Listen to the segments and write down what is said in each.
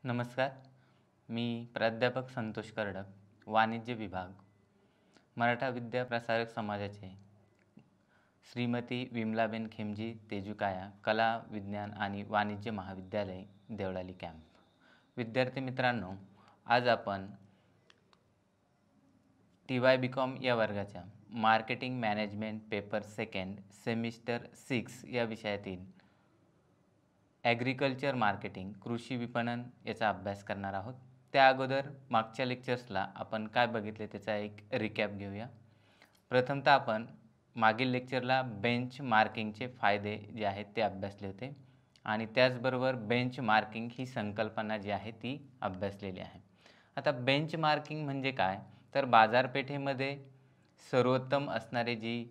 नमस्कार. मी प्राध्यापक संतोष कर्डक, वाणिज्य विभाग, मराठा विद्याप्रसारक समाजाचे श्रीमती विमलाबेन खेमजी तेजुकाया कला विज्ञान आणि वाणिज्य महाविद्यालय देवळाली कॅम्प. विद्यार्थी मित्रांनो, आज आपण TY.BCom या वर्गाच्या marketing management paper second semester 6 या विषयातील ॲग्रिकल्चर मार्केटिंग कृषी विपणन याचा अभ्यास करणार आहोत. त्या अगोदर मागच्या लेक्चर्सला आपण काय बघितले त्याचा एक रिकॅप घेऊया. प्रथमतः आपण मागील लेक्चरला बेंच मार्किंगचे फायदे जे आहेत ते अभ्यासले होते आणि त्याचबरोबर बेंच मार्किंग ही संकल्पना जी आहे ती अभ्यासलेली आहे. आता बेंच मार्किंग म्हणजे काय, तर बाजारपेठेमध्ये सर्वोत्तम असणारी जी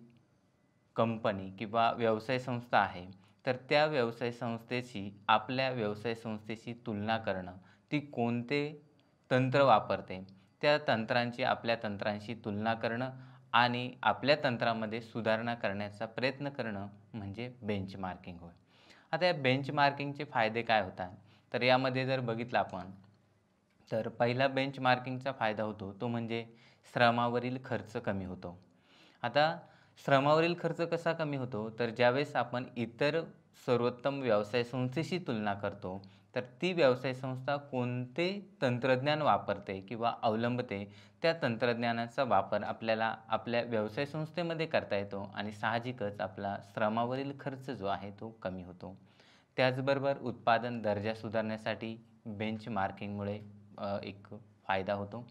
कंपनी किंवा व्यवसाय संस्था आहे तर त्या व्यवसाय संस्थेची आपल्या व्यवसाय संस्थेशी तुलना करणं, ती कोणते तंत्र वापरते त्या तंत्रांची आपल्या तंत्रांशी तुलना करणं आणि आपल्या तंत्रामध्ये सुधारणा करण्याचा प्रयत्न करणं म्हणजे बेंचमार्किंग होय. आता या बेंचमार्किंगचे फायदे काय होतात, तर यामध्ये जर बघितलं आपण तर पहिला बेंचमार्किंगचा फायदा होतो तो म्हणजे श्रमावरील खर्च कमी होतो. आता श्रमावरील खर्च कसा कमी होतो, तर ज्यावेळेस आपण इतर सर्वोत्तम व्यवसाय संस्थेशी तुलना करतो तर ती व्यवसाय संस्था कोणते तंत्रज्ञान वापरते किंवा अवलंबते त्या तंत्रज्ञानाचा वापर आपल्याला आपल्या व्यवसाय संस्थेमध्ये करता येतो आणि साहजिकच आपला श्रमावरील खर्च जो आहे तो कमी होतो. त्याचबरोबर उत्पादन दर्जा सुधारण्यासाठी बेंचमार्किंगमुळे एक फायदा होतो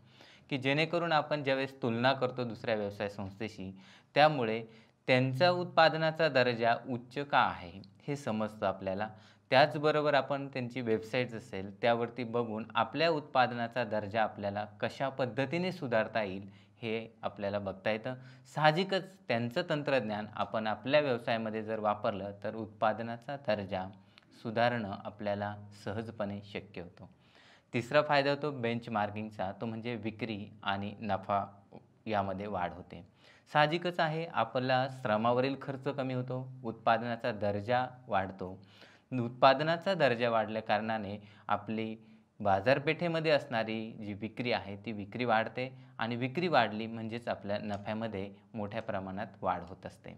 की जेणेकरून आपण ज्यावेळेस तुलना करतो दुसऱ्या व्यवसाय संस्थेशी त्यामुळे त्यांचा उत्पादनाचा दर्जा उच्च का आहे हे समजतं आपल्याला. त्याचबरोबर आपण त्यांची वेबसाईट असेल त्यावरती बघून आपल्या उत्पादनाचा दर्जा आपल्याला कशा पद्धतीने सुधारता येईल हे आपल्याला बघता येतं. साहजिकच त्यांचं तंत्रज्ञान आपण आपल्या व्यवसायामध्ये जर वापरलं तर उत्पादनाचा दर्जा सुधारणं आपल्याला सहजपणे शक्य होतं. तिसरा फायदा होतो बेंचमार्किंगचा, तो म्हणजे विक्री आणि नफा यामध्ये वाढ होते. साहजिकच आहे, आपला श्रमावरील खर्च कमी होतो, उत्पादनाचा दर्जा वाढतो. उत्पादनाचा दर्जा वाढल्या कारणाने आपली बाजारपेठेमध्ये असणारी जी विक्री आहे ती विक्री वाढते आणि विक्री वाढली म्हणजेच आपल्या नफ्यामध्ये मोठ्या प्रमाणात वाढ होत असते.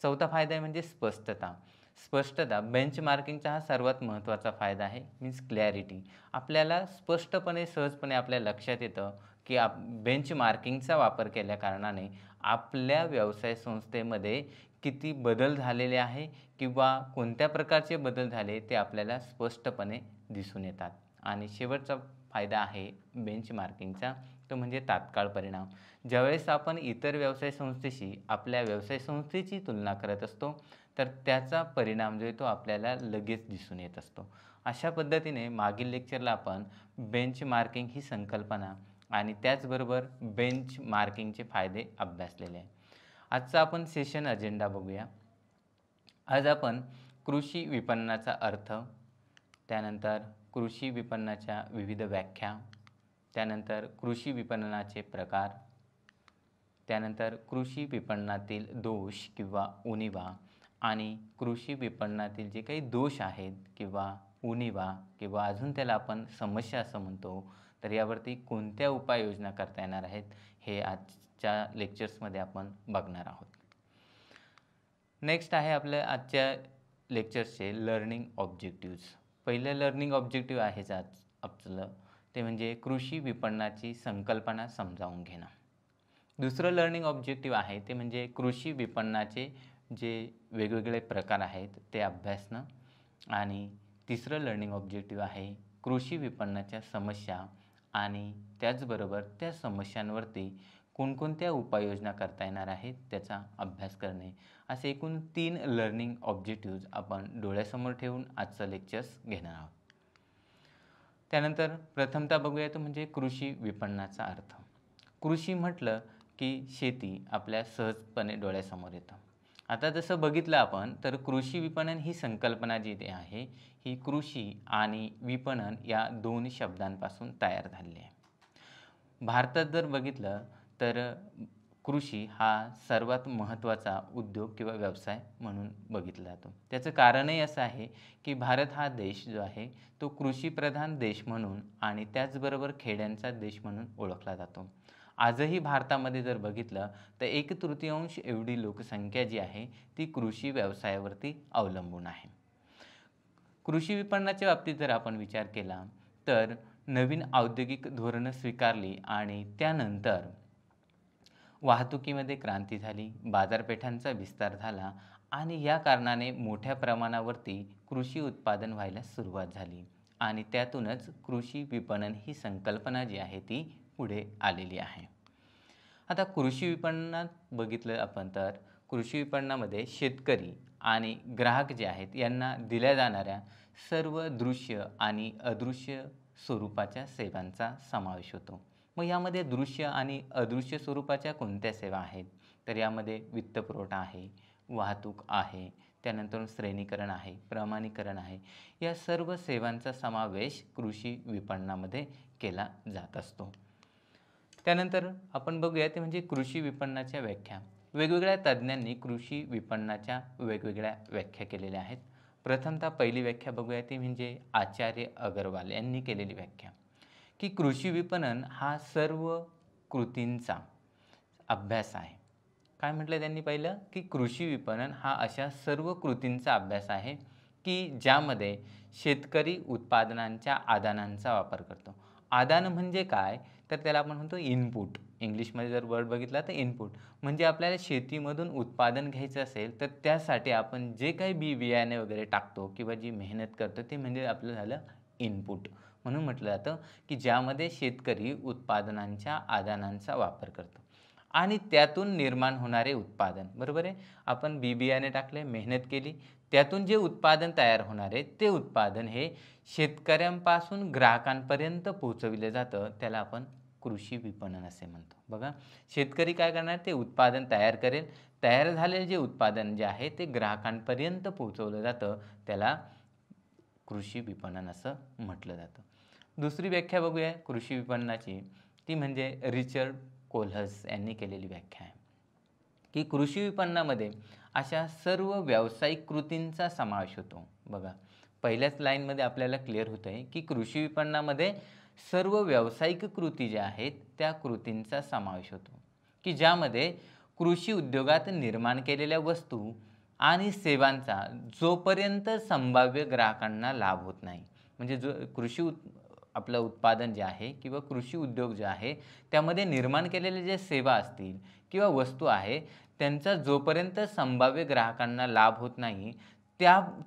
चौथा फायदा आहे म्हणजे स्पष्टता. स्पष्टता बेंचमार्किंगचा हा सर्वात महत्त्वाचा फायदा आहे, मीन्स क्लॅरिटी. आपल्याला स्पष्टपणे सहजपणे आपल्या लक्षात येतं की बेंचमार्किंगचा वापर केल्या कारणाने आपल्या व्यवसाय संस्थेमध्ये किती बदल झालेले आहे किंवा कोणत्या प्रकारचे बदल झाले ते आपल्याला स्पष्टपणे दिसून येतात. आणि शेवटचा फायदा आहे बेंचमार्किंगचा, तो म्हणजे तात्काळ परिणाम. ज्यावेळेस आपण इतर व्यवसाय संस्थेशी आपल्या व्यवसाय संस्थेची तुलना करत असतो तर त्याचा परिणाम जो आहे तो आपल्याला लगेच दिसून येत असतो. अशा पद्धतीने मागील लेक्चरला आपण बेंचमार्किंग ही संकल्पना आणि त्याचबरोबर बेंचमार्किंगचे फायदे अभ्यासलेले आहे. आजचा आपण सेशन अजेंडा बघूया. आज आपण कृषी विपणनाचा अर्थ, त्यानंतर कृषी विपणनाच्या विविध व्याख्या, त्यानंतर कृषी विपणनाचे प्रकार, त्यानंतर कृषी विपणनातील दोष किंवा उणिवा आणि कृषी विपणनातील जे काही दोष आहेत किंवा उणिवा किंवा अजून त्याला आपण समस्या असं म्हणतो तर यावरती कोणत्या उपाययोजना करता येणार आहेत हे आजच्या लेक्चर्समध्ये आपण बघणार आहोत. नेक्स्ट आहे आपल्या आजच्या लेक्चर्सचे लर्निंग ऑब्जेक्टिव्ज. पहिलं लर्निंग ऑब्जेक्टिव्ह आहेच आज आपलं, ते म्हणजे कृषी विपणनाची संकल्पना समजावून घेणं. दुसरं लर्निंग ऑब्जेक्टिव्ह आहे ते म्हणजे कृषी विपणनाचे जे वेगवेगळे प्रकार आहेत ते अभ्यासणं. आणि तिसरं लर्निंग ऑब्जेक्टिव्ह आहे कृषी विपणनाच्या समस्या आणि त्याचबरोबर त्या समस्यांवरती कोणकोणत्या उपाययोजना करता येणार आहेत त्याचा अभ्यास करणे. असे एकूण 3 लर्निंग ऑब्जेक्टिव्ज आपण डोळ्यासमोर ठेवून आजचं लेक्चर्स घेणार आहोत. त्यानंतर प्रथमतः बघूया तो म्हणजे कृषी विपणनाचा अर्थ. कृषी म्हटलं की शेती आपल्या सहजपणे डोळ्यासमोर येतं. आता जसं बघितलं आपण तर कृषी विपणन ही संकल्पना जी आहे ही कृषी आणि विपणन या 2 शब्दांपासून तयार झालेली आहे. भारतात जर बघितलं तर कृषी हा सर्वात महत्त्वाचा उद्योग किंवा व्यवसाय म्हणून बघितला जातो. त्याचं कारणही असं आहे की भारत हा देश जो आहे तो कृषीप्रधान देश म्हणून आणि त्याचबरोबर खेड्यांचा देश म्हणून ओळखला जातो. आजही भारतामध्ये जर बघितलं तर 1/3 एवढी लोकसंख्या जी आहे ती कृषी व्यवसायावरती अवलंबून आहे. कृषी विपणनाच्या बाबतीत जर आपण विचार केला तर नवीन औद्योगिक धोरणं स्वीकारली आणि त्यानंतर वाहतुकीमध्ये क्रांती झाली, बाजारपेठांचा विस्तार झाला आणि या कारणाने मोठ्या प्रमाणावरती कृषी उत्पादन व्हायला सुरुवात झाली आणि त्यातूनच कृषी विपणन ही संकल्पना जी आहे ती पुढे आलेली आहे. आता कृषी विपणनात बघितलं आपण तर कृषी विपणनामध्ये शेतकरी आणि ग्राहक जे आहेत यांना दिल्या जाणाऱ्या सर्व दृश्य आणि अदृश्य स्वरूपाच्या सेवांचा समावेश होतो. मग यामध्ये दृश्य आणि अदृश्य स्वरूपाच्या कोणत्या सेवा आहेत? तर यामध्ये वित्तपुरवठा आहे, वाहतूक आहे, त्यानंतर श्रेणीकरण आहे, प्रमाणीकरण आहे. या सर्व सेवांचा समावेश कृषी विपणनामध्ये केला जात असतो. त्यानंतर आपण बघूया ते म्हणजे कृषी विपणनाच्या व्याख्या. वेगवेगळ्या तज्ज्ञांनी कृषी विपणनाच्या वेगवेगळ्या व्याख्या केलेल्या आहेत. प्रथमतः पहिली व्याख्या बघूया ती म्हणजे आचार्य अगरवाल यांनी केलेली व्याख्या, की कृषी विपणन हा सर्व कृतींचा अभ्यास आहे. काय म्हटलं त्यांनी पहिलं, की कृषी विपणन हा अशा सर्व कृतींचा अभ्यास आहे की ज्यामध्ये शेतकरी उत्पादनांच्या आदानांचा वापर करतो. आदान म्हणजे काय, तर त्याला आपण म्हणतो इनपुट. इंग्लिशमध्ये जर वर्ड बघितला तर इनपुट म्हणजे आपल्याला शेतीमधून उत्पादन घ्यायचं असेल तर त्यासाठी आपण जे काही बी बियाणे वगैरे टाकतो किंवा जी मेहनत करतो ते म्हणजे आपलं झालं इनपुट. म्हणून म्हटलं जातं की ज्यामध्ये शेतकरी उत्पादनांच्या आदानांचा वापर करतो आणि त्यातून निर्माण होणारे उत्पादन, बरोबर आहे. आपण बी बियाणे टाकले, मेहनत केली, त्यातून जे उत्पादन तयार होणार आहे ते उत्पादन हे शेतकऱ्यांपासून ग्राहकांपर्यंत पोहोचविलं जातं. त्याला आपण कृषी विपणन असे म्हणतो. बघा, शेतकरी काय करणार, ते उत्पादन तयार करेल, तयार झालेले जे उत्पादन जे आहे ते ग्राहकांपर्यंत पोहोचवलं जातं. त्याला कृषी विपणन असं म्हटलं जातं. दुसरी व्याख्या बघूया कृषी विपणनाची, ती म्हणजे रिचर्ड कोल्हस यांनी केलेली व्याख्या आहे, की कृषी विपणनामध्ये अशा सर्व व्यावसायिक कृतींचा समावेश होतो. बघा, पहिल्याच लाईनमध्ये आपल्याला क्लिअर होतं आहे की कृषी विपणनामध्ये सर्व व्यावसायिक कृती ज्या आहेत त्या कृतींचा समावेश होतो, की ज्यामध्ये कृषी उद्योगात निर्माण केलेल्या वस्तू आणि सेवांचा जोपर्यंत संभाव्य ग्राहकांना लाभ होत नाही, म्हणजे जो आपलं उत्पादन जे आहे किंवा कृषी उद्योग जे आहे त्यामध्ये निर्माण केलेले जे सेवा असतील किंवा वस्तू आहे त्यांचा जोपर्यंत संभाव्य ग्राहकांना लाभ होत नाही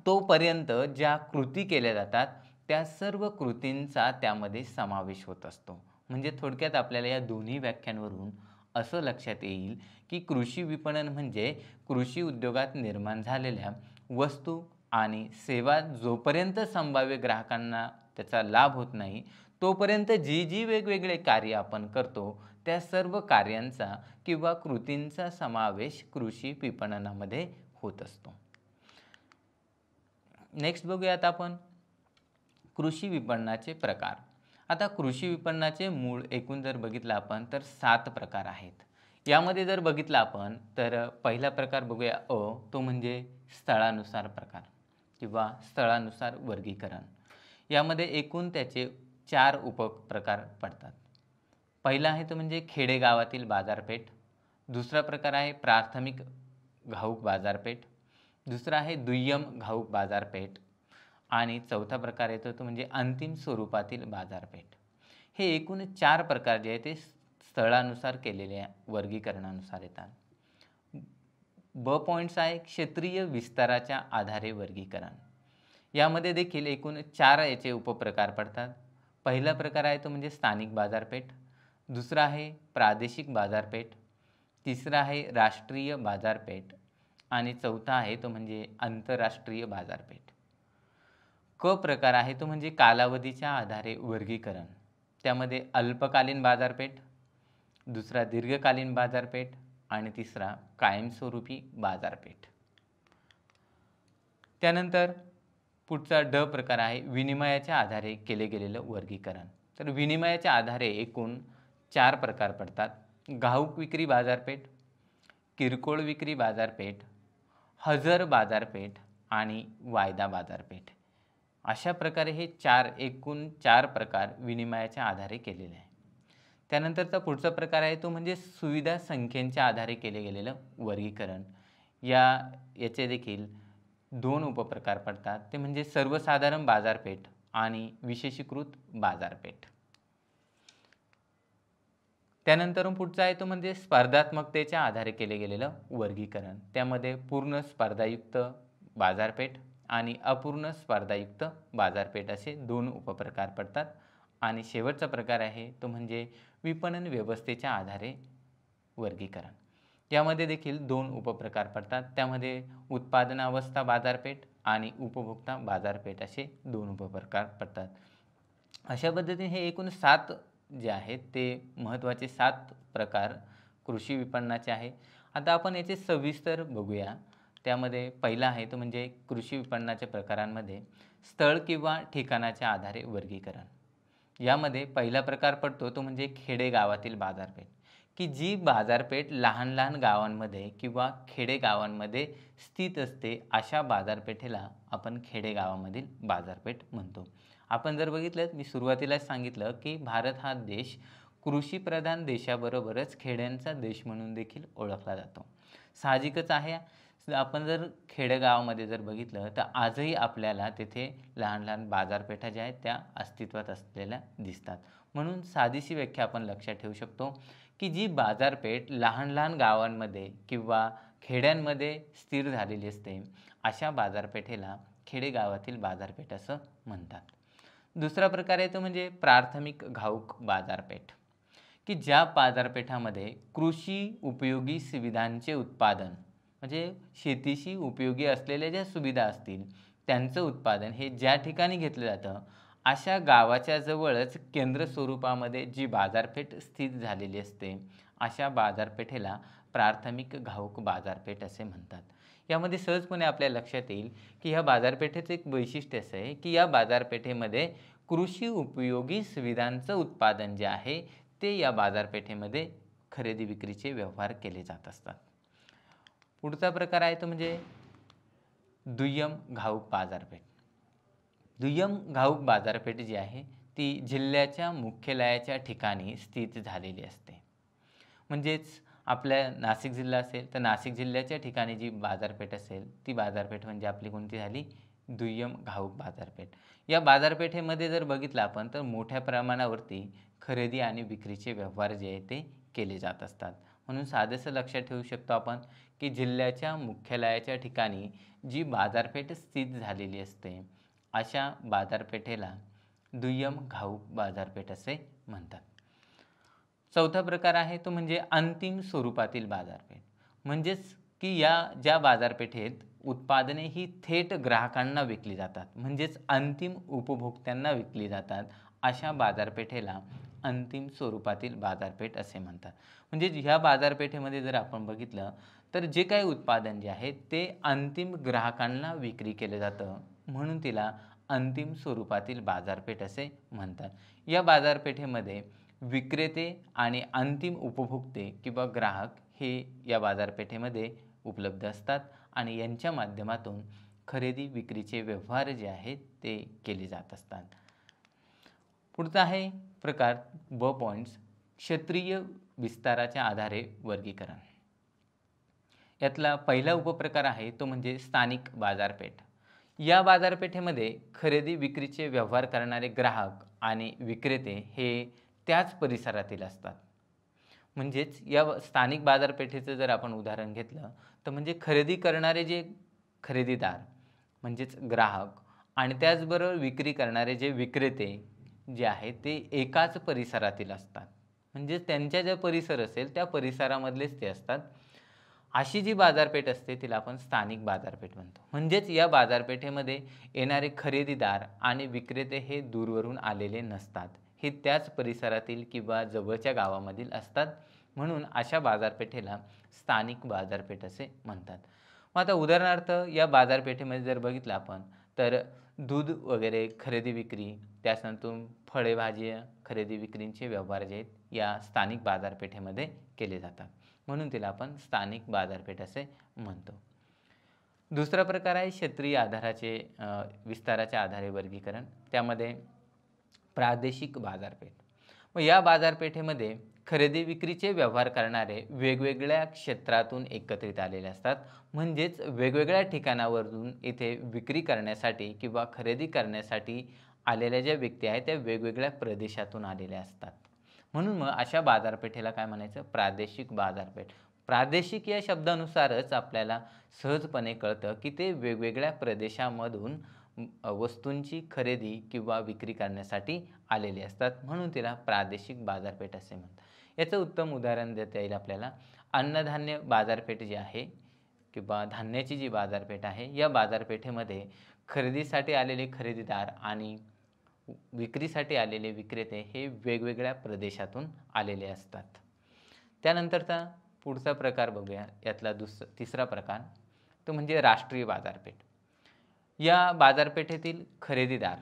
तोपर्यंत ज्या कृती केल्या जातात त्या सर्व कृतींचा त्यामध्ये समावेश होत असतो. म्हणजे थोडक्यात आपल्याला या दोन्ही व्याख्यांवरून असं लक्षात येईल की कृषी विपणन म्हणजे कृषी उद्योगात निर्माण झालेल्या वस्तू आणि सेवा जोपर्यंत संभाव्य ग्राहकांना त्याचा लाभ होत नाही तोपर्यंत जी जी वेगवेगळे कार्य आपण करतो त्या सर्व कार्यांचा किंवा कृतींचा समावेश कृषी विपणनामध्ये होत असतो. नेक्स्ट बघूया आता आपण कृषी विपणनाचे प्रकार. आता कृषी विपणनाचे मूळ एकूण जर बघितलं आपण तर 7 प्रकार आहेत. यामध्ये जर बघितलं आपण तर पहिला प्रकार बघूया तो म्हणजे स्थळानुसार प्रकार किंवा स्थळानुसार वर्गीकरण. यामध्ये एकूण त्याचे 4 उपप्रकार पडतात. पहिला आहे तो म्हणजे खेडेगावातील बाजारपेठ. दुसरा प्रकार आहे प्राथमिक घाऊक बाजारपेठ. दुसरा आहे दुय्यम घाऊक बाजारपेठ आणि चौथा प्रकार येतो तो म्हणजे अंतिम स्वरूपातील बाजारपेठ. हे एकूण 4 प्रकार जे आहेत ते स्थळानुसार केलेल्या वर्गीकरणानुसार येतात. पॉईंट्स आहे क्षेत्रीय विस्ताराच्या आधारे वर्गीकरण. यामध्ये देखील एकूण 4 याचे उपप्रकार पडतात. पहिला प्रकार आहे तो म्हणजे स्थानिक बाजारपेठ. दुसरा आहे प्रादेशिक बाजारपेठ. तिसरा आहे राष्ट्रीय बाजारपेठ आणि चौथा आहे तो म्हणजे आंतरराष्ट्रीय बाजारपेठ. प्रकार आहे तो म्हणजे कालावधीच्या आधारे वर्गीकरण. त्यामध्ये अल्पकालीन बाजारपेठ, दुसरा दीर्घकालीन बाजारपेठ आणि तिसरा कायमस्वरूपी बाजारपेठ. त्यानंतर पुढचा प्रकार आहे विनिमयाच्या आधारे केले गेलेलं वर्गीकरण. तर विनिमयाच्या आधारे एकूण 4 प्रकार पडतात. घाऊक विक्री बाजारपेठ, किरकोळ विक्री बाजारपेठ, हजर बाजारपेठ आणि वायदा बाजारपेठ. अशा प्रकारे हे एकूण चार प्रकार विनिमयाच्या आधारे केलेले आहे. त्यानंतरचा पुढचा प्रकार आहे तो म्हणजे सुविधा संख्येच्या आधारे केले गेलेलं वर्गीकरण. याचे देखील दोन उपप्रकार पडतात, ते म्हणजे सर्वसाधारण बाजारपेठ आणि विशेषीकृत बाजारपेठ. त्यानंतर पुढचा आहे तो म्हणजे स्पर्धात्मकतेच्या आधारे केले गेलेलं वर्गीकरण. त्यामध्ये पूर्ण स्पर्धायुक्त बाजारपेठ आणि अपूर्ण स्पर्धायुक्त बाजारपेठ असे दोन उपप्रकार पडतात. आणि शेवटचा प्रकार आहे तो म्हणजे विपणन व्यवस्थेच्या आधारे वर्गीकरण. यामध्ये देखील दोन उपप्रकार पडतात. त्यामध्ये उत्पादनावस्था बाजारपेठ आणि उपभोक्ता बाजारपेठ असे दोन उपप्रकार पडतात. अशा पद्धतीने हे एकूण 7 जे आहेत ते महत्त्वाचे 7 प्रकार कृषी विपणनाचे आहे. आता आपण याचे सविस्तर बघूया. त्यामध्ये पहिला आहे तो म्हणजे कृषी विपणनाच्या प्रकारांमध्ये स्थळ किंवा ठिकाणाच्या आधारे वर्गीकरण. यामध्ये पहिला प्रकार पडतो तो म्हणजे खेडेगावातील बाजारपेठ, की जी बाजारपेठ लहान लहान गावांमध्ये किंवा खेडेगावांमध्ये स्थित असते. अशा बाजारपेठेला आपण खेडेगावामधील बाजारपेठ म्हणतो. आपण जर बघितलं, मी सुरुवातीलाच सांगितलं की भारत हा देश कृषीप्रधान देशाबरोबरच खेड्यांचा देश म्हणून देखील ओळखला जातो. साहजिकच आहे, आपण जर खेडेगावामध्ये जर बघितलं तर आजही आपल्याला तिथे लहान लहान बाजारपेठा ज्या आहेत त्या अस्तित्वात असलेल्या दिसतात. म्हणून साधीशी व्याख्या आपण लक्षात ठेवू शकतो की जी बाजारपेठ लहान लहान गावांमध्ये किंवा खेड्यांमध्ये स्थिर झालेली असते, अशा बाजारपेठेला खेडेगावातील बाजारपेठ असं म्हणतात. दुसरा प्रकार आहे तो म्हणजे प्राथमिक घाऊक बाजारपेठ, की ज्या बाजारपेठामध्ये कृषी उपयोगी सुविधांचे उत्पादन म्हणजे शेतीशी उपयोगी असलेल्या ज्या सुविधा असतील त्यांचं उत्पादन हे ज्या ठिकाणी घेतलं जातं, अशा गावाच्या जवळच केंद्र स्वरूपामध्ये जी बाजारपेठ स्थित झालेली असते, अशा बाजारपेठेला प्राथमिक घाऊक बाजारपेठ असे म्हणतात. यामध्ये सहजपणे आपल्या लक्षात येईल की ह्या बाजारपेठेचं एक वैशिष्ट्य असं आहे की या बाजारपेठेमध्ये कृषी उपयोगी सुविधांचं उत्पादन जे आहे ते या बाजारपेठेमध्ये खरेदी विक्रीचे व्यवहार केले जात असतात. पुढचा प्रकार आहे तो म्हणजे दुय्यम घाऊक बाजारपेठ. दुय्यम घाऊक बाजारपेठ जी आहे ती जिल्ह्याच्या मुख्यालयाच्या ठिकाणी स्थित झालेली असते. म्हणजेच आपल्या नाशिक जिल्हा असेल तर नाशिक जिल्ह्याच्या ठिकाणी जी बाजारपेठ असेल ती बाजारपेठ म्हणजे आपली कोणती झाली? दुय्यम घाऊक बाजारपेठ. या बाजारपेठेमध्ये जर बघितलं आपण तर मोठ्या प्रमाणावरती खरेदी आणि विक्रीचे व्यवहार जे आहे ते केले जात असतात. म्हणून साधंसं लक्षात ठेवू शकतो आपण की जिल्ह्याच्या मुख्यालयाच्या ठिकाणी जी बाजारपेठ स्थित झालेली असते, अशा बाजारपेठेला दुय्यम घाऊक बाजारपेठ असे म्हणतात. चौथा प्रकार आहे तो म्हणजे अंतिम स्वरूपातील बाजारपेठ. म्हणजेच की ज्या बाजारपेठेत उत्पादने ही थेट ग्राहकांना विकली जातात, म्हणजेच अंतिम उपभोक्त्यांना विकली जातात, अशा बाजारपेठेला अंतिम स्वरूपातील बाजारपेठ असे म्हणतात. म्हणजे ह्या बाजारपेठेमध्ये जर आपण बघितलं तर जे काही उत्पादन जे आहे ते अंतिम ग्राहकांना विक्री केलं जातं, म्हणून तिला अंतिम स्वरूपातील बाजारपेठ असे म्हणतात. या बाजारपेठेमध्ये विक्रेते आणि अंतिम उपभोक्ते किंवा ग्राहक हे या बाजारपेठेमध्ये उपलब्ध असतात आणि यांच्या माध्यमातून खरेदी विक्रीचे व्यवहार जे आहेत ते केले जात असतात. पुढचा आहे प्रकार ब पॉईंट्स, क्षेत्रीय विस्ताराच्या आधारे वर्गीकरण. यातला पहिला उपप्रकार आहे तो म्हणजे स्थानिक बाजारपेठ. या बाजारपेठेमध्ये खरेदी विक्रीचे व्यवहार करणारे ग्राहक आणि विक्रेते हे त्याच परिसरातील असतात. म्हणजेच या स्थानिक बाजारपेठेचं जर आपण उदाहरण घेतलं तर म्हणजे खरेदी करणारे जे खरेदीदार म्हणजेच ग्राहक आणि त्याचबरोबर विक्री करणारे जे विक्रेते जे आहेत ते एकाच परिसरातील असतात. म्हणजेच त्यांच्या ज्या परिसर असेल त्या परिसरामधलेच ते असतात. अशी जी बाजारपेठ असते तिला आपण स्थानिक बाजारपेठ म्हणतो. म्हणजेच या बाजारपेठेमध्ये येणारे खरेदीदार आणि विक्रेते हे दूरवरून आलेले नसतात, हे त्याच परिसरातील किंवा जवळच्या गावामधील असतात. म्हणून अशा बाजारपेठेला स्थानिक बाजारपेठ असे म्हणतात. मग आता उदाहरणार्थ या बाजारपेठेमध्ये जर बघितलं आपण तर दूध वगैरे खरेदी विक्री, त्यानंतर फळे भाज्या खरेदी विक्रीचे व्यवहार जे आहेत या स्थानिक बाजारपेठेमध्ये केले जातात, म्हणून तिला आपण स्थानिक बाजारपेठ असे म्हणतो. दुसरा प्रकार आहे क्षेत्रीय आधाराचे विस्ताराच्या आधारे वर्गीकरण. त्यामध्ये प्रादेशिक बाजारपेठ. मग या बाजारपेठेमध्ये खरेदी विक्रीचे व्यवहार करणारे वेगवेगळ्या क्षेत्रातून एकत्रित आलेले असतात. म्हणजेच वेगवेगळ्या ठिकाणावरून इथे विक्री करण्यासाठी किंवा खरेदी करण्यासाठी आलेल्या ज्या व्यक्ती आहेत त्या वेगवेगळ्या प्रदेशातून आलेल्या असतात. म्हणून मग अशा बाजारपेठेला काय म्हणायचं? प्रादेशिक बाजारपेठ. प्रादेशिक या शब्दानुसारच आपल्याला सहजपणे कळतं की ते वेगवेगळ्या प्रदेशामधून वस्तूंची खरेदी किंवा विक्री करण्यासाठी आलेले असतात, म्हणून तिला प्रादेशिक बाजारपेठ असे म्हणतात. याचं उत्तम उदाहरण देता येईल आपल्याला. अन्नधान्य बाजारपेठ जी आहे किंवा धान्याची जी बाजारपेठ आहे, या बाजारपेठेमध्ये खरेदीसाठी आलेले खरेदीदार आणि विक्रीसाठी आलेले विक्रेते हे वेगवेगळ्या प्रदेशातून आलेले असतात. त्यानंतरचा पुढचा प्रकार बघूया. यातला तिसरा प्रकार तो म्हणजे राष्ट्रीय बाजारपेठ. या बाजारपेठेतील खरेदीदार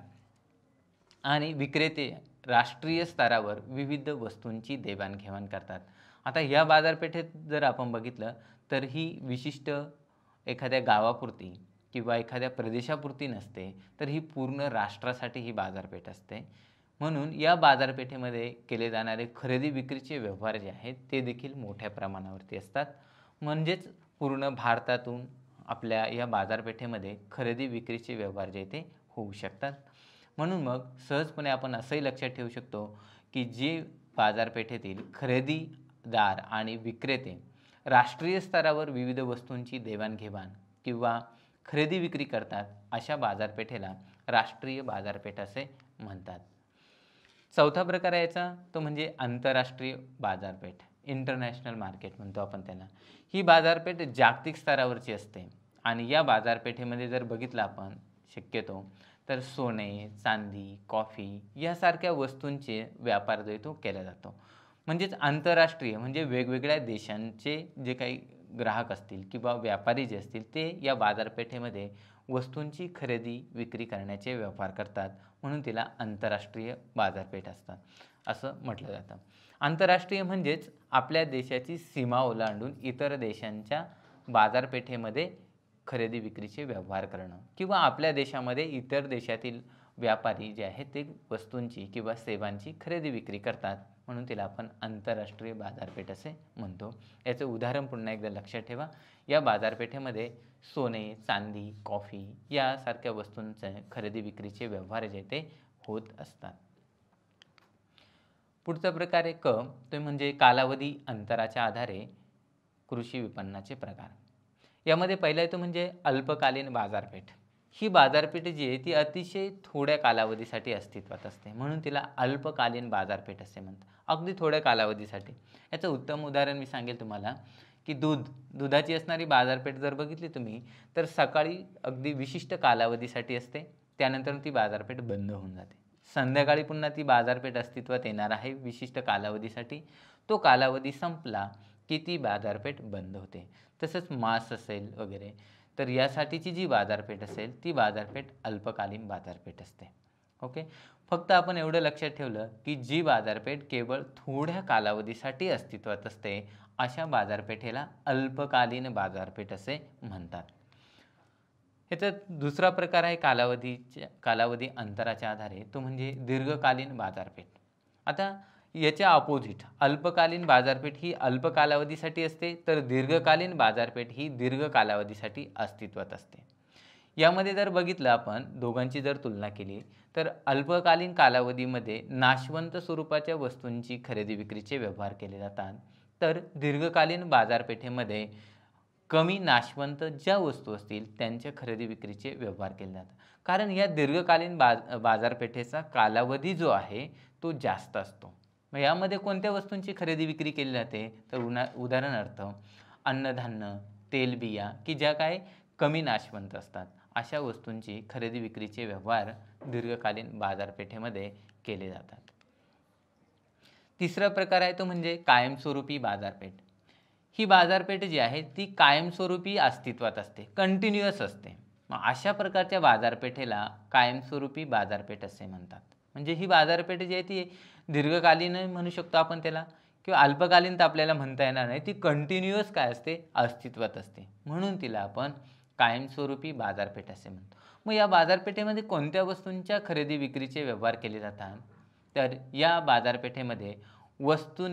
आणि विक्रेते राष्ट्रीय स्तरावर विविध वस्तूंची देवाणघेवाण करतात. आता या बाजारपेठेत जर आपण बघितलं तर ही विशिष्ट एखाद्या गावापुरती किंवा एखाद्या प्रदेशापुरती नसते, तर ही पूर्ण राष्ट्रासाठी ही बाजारपेठ असते. म्हणून या बाजारपेठेमध्ये केले जाणारे खरेदी विक्रीचे व्यवहार जे आहेत ते देखील मोठ्या प्रमाणावरती असतात. म्हणजेच पूर्ण भारतातून आपल्या या बाजारपेठेमध्ये खरेदी विक्रीचे व्यवहार जे ते होऊ शकतात. म्हणून मग सहजपणे आपण असंही लक्षात ठेवू शकतो की जे बाजारपेठेतील खरेदीदार आणि विक्रेते राष्ट्रीय स्तरावर विविध वस्तूंची देवाणघेवाण किंवा खरेदी विक्री करतात, अशा बाजारपेठेला राष्ट्रीय बाजारपेठ असे म्हणतात. चौथा प्रकार आहे याचा तो म्हणजे आंतरराष्ट्रीय बाजारपेठ. इंटरनॅशनल मार्केट म्हणतो आपण त्याला. ही बाजारपेठ जागतिक स्तरावरची असते आणि या बाजारपेठेमध्ये जर बघितलं आपण शक्यतो तर सोने, चांदी, कॉफी यासारख्या वस्तूंचे व्यापार जो तो केला जातो. म्हणजेच आंतरराष्ट्रीय म्हणजे वेगवेगळ्या देशांचे जे काही ग्राहक असतील किंवा व्यापारी जे असतील ते या बाजारपेठेमध्ये वस्तूंची खरेदी विक्री करण्याचे व्यवहार करतात, म्हणून तिला आंतरराष्ट्रीय बाजारपेठ असतात असं म्हटलं जातं. आंतरराष्ट्रीय म्हणजेच आपल्या देशाची सीमा ओलांडून इतर देशांच्या बाजारपेठेमध्ये खरेदी विक्रीचे व्यवहार करणं किंवा आपल्या देशामध्ये इतर देशातील व्यापारी जे आहेत ते वस्तूंची किंवा सेवांची खरेदी विक्री करतात, म्हणून तिला आपण आंतरराष्ट्रीय बाजारपेठ असे म्हणतो. याचं उदाहरण पुन्हा एकदा लक्षात ठेवा. या बाजारपेठेमध्ये सोने, चांदी, कॉफी यासारख्या वस्तूंचे खरेदी विक्रीचे व्यवहार जे ते होत असतात. पुढचा प्रकार आहे क, तो म्हणजे कालावधी अंतराच्या आधारे कृषी विपणनाचे प्रकार. यामध्ये पहिला येतो म्हणजे अल्पकालीन बाजारपेठ. ही बाजारपेठ जी आहे ती अतिशय थोड्या कालावधीसाठी अस्तित्वात असते, म्हणून तिला अल्पकालीन बाजारपेठ असे म्हणतात. अगदी थोड्या कालावधीसाठी. याचं उत्तम उदाहरण मी सांगेल तुम्हाला की दुधाची असणारी बाजारपेठ जर बघितली तुम्ही तर सकाळी अगदी विशिष्ट कालावधीसाठी असते, त्यानंतर ती बाजारपेठ बंद होऊन जाते. संध्याकाळी पुन्हा ती बाजारपेठ अस्तित्वात येणार आहे विशिष्ट कालावधीसाठी. तो कालावधी संपला की ती बाजारपेठ बंद होते. तसंच मांस असेल वगैरे, तर यासाठीची जी बाजारपेठ असेल ती बाजारपेठ अल्पकालीन बाजारपेठ असते. ओके. फक्त आपण एवढं लक्षात ठेवलं की जी बाजारपेठ केवळ थोड्या कालावधीसाठी अस्तित्वात असते अशा बाजारपेठेला अल्पकालीन बाजारपेठ असे म्हणतात. ह्याचा दुसरा प्रकार आहे कालावधी अंतराच्या आधारे, तो म्हणजे दीर्घकालीन बाजारपेठ. आता याच्या अपोजिट अल्पकालीन बाजारपेठ ही अल्प कालावधीसाठी असते, तर दीर्घकालीन बाजारपेठ ही दीर्घ कालावधीसाठी अस्तित्वात असते. यामध्ये जर बघितलं आपण दोघांची जर तुलना केली तर अल्पकालीन कालावधीमध्ये नाशवंत स्वरूपाच्या वस्तूंची खरेदी विक्रीचे व्यवहार केले जातात, तर दीर्घकालीन बाजारपेठेमध्ये कमी नाशवंत ज्या वस्तू असतील त्यांच्या खरेदी विक्रीचे व्यवहार केले जातात. कारण या दीर्घकालीन बाजारपेठेचा कालावधी जो आहे तो जास्त असतो. मग यामध्ये कोणत्या वस्तूंची खरेदी विक्री केली जाते तर उदाहरणार्थ अन्नधान्य, तेलबिया की ज्या काय कमी नाशवंत असतात, अशा वस्तूंची खरेदी विक्रीचे व्यवहार दीर्घकालीन बाजारपेठेमध्ये केले जातात. तिसरा प्रकार आहे तो म्हणजे कायमस्वरूपी बाजारपेठ. ही बाजारपेठ जी आहे ती कायमस्वरूपी अस्तित्वात असते, कंटिन्युअस असते. मग अशा प्रकारच्या बाजारपेठेला कायमस्वरूपी बाजारपेठ असे म्हणतात. म्हणजे ही बाजारपेठ जी आहे ती दीर्घकालीन म्हणू शकतो आपण त्याला, किंवा अल्पकालीन तर आपल्याला म्हणता येणार नाही. ती कंटिन्युअस काय असते, अस्तित्वात असते. म्हणून तिला आपण कायमस्वरूपी बाजारपेठ असे म्हणतो. मग या बाजारपेठेमध्ये कोणत्या वस्तूंच्या खरेदी विक्रीचे व्यवहार केले जातात? तर या बाजारपेठेमध्ये वस्तू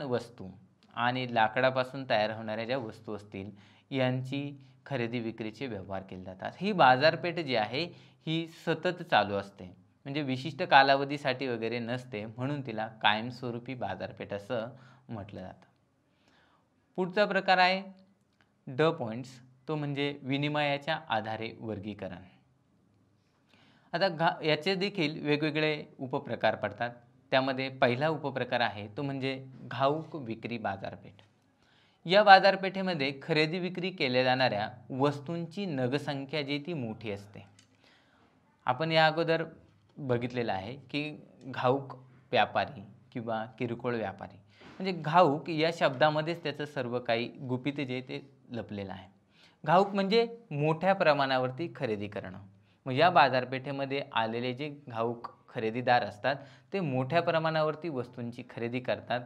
वस्तू आणि लाकडापासून तयार होणाऱ्या ज्या वस्तू असतील यांची खरेदी विक्रीचे व्यवहार केले जातात. ही बाजारपेठ जी आहे ही सतत चालू असते, म्हणजे विशिष्ट कालावधीसाठी वगैरे नसते. म्हणून तिला कायमस्वरूपी बाजारपेठ असं म्हटलं जातं. पुढचा प्रकार आहे ड पॉईंट्स, तो म्हणजे विनिमयाच्या आधारे वर्गीकरण. आता याचे देखील वेगवेगळे उपप्रकार पडतात. त्यामध्ये पहिला उपप्रकार आहे तो म्हणजे घाऊक विक्री बाजारपेठ. या बाजारपेठेमध्ये खरेदी विक्री केल्या जाणाऱ्या वस्तूंची नगसंख्या जी ती मोठी असते. आपण या अगोदर बघितलेलं आहे की घाऊक व्यापारी किंवा किरकोळ व्यापारी, म्हणजे घाऊक या शब्दामध्येच त्याचं सर्व काही गुपित जे ते लपलेलं आहे. घाऊक म्हणजे मोठ्या प्रमाणावरती खरेदी करणं. मग या बाजारपेठेमध्ये आलेले जे घाऊक खरेदीदार असतात ते मोठ्या प्रमाणावरती वस्तूंची खरेदी करतात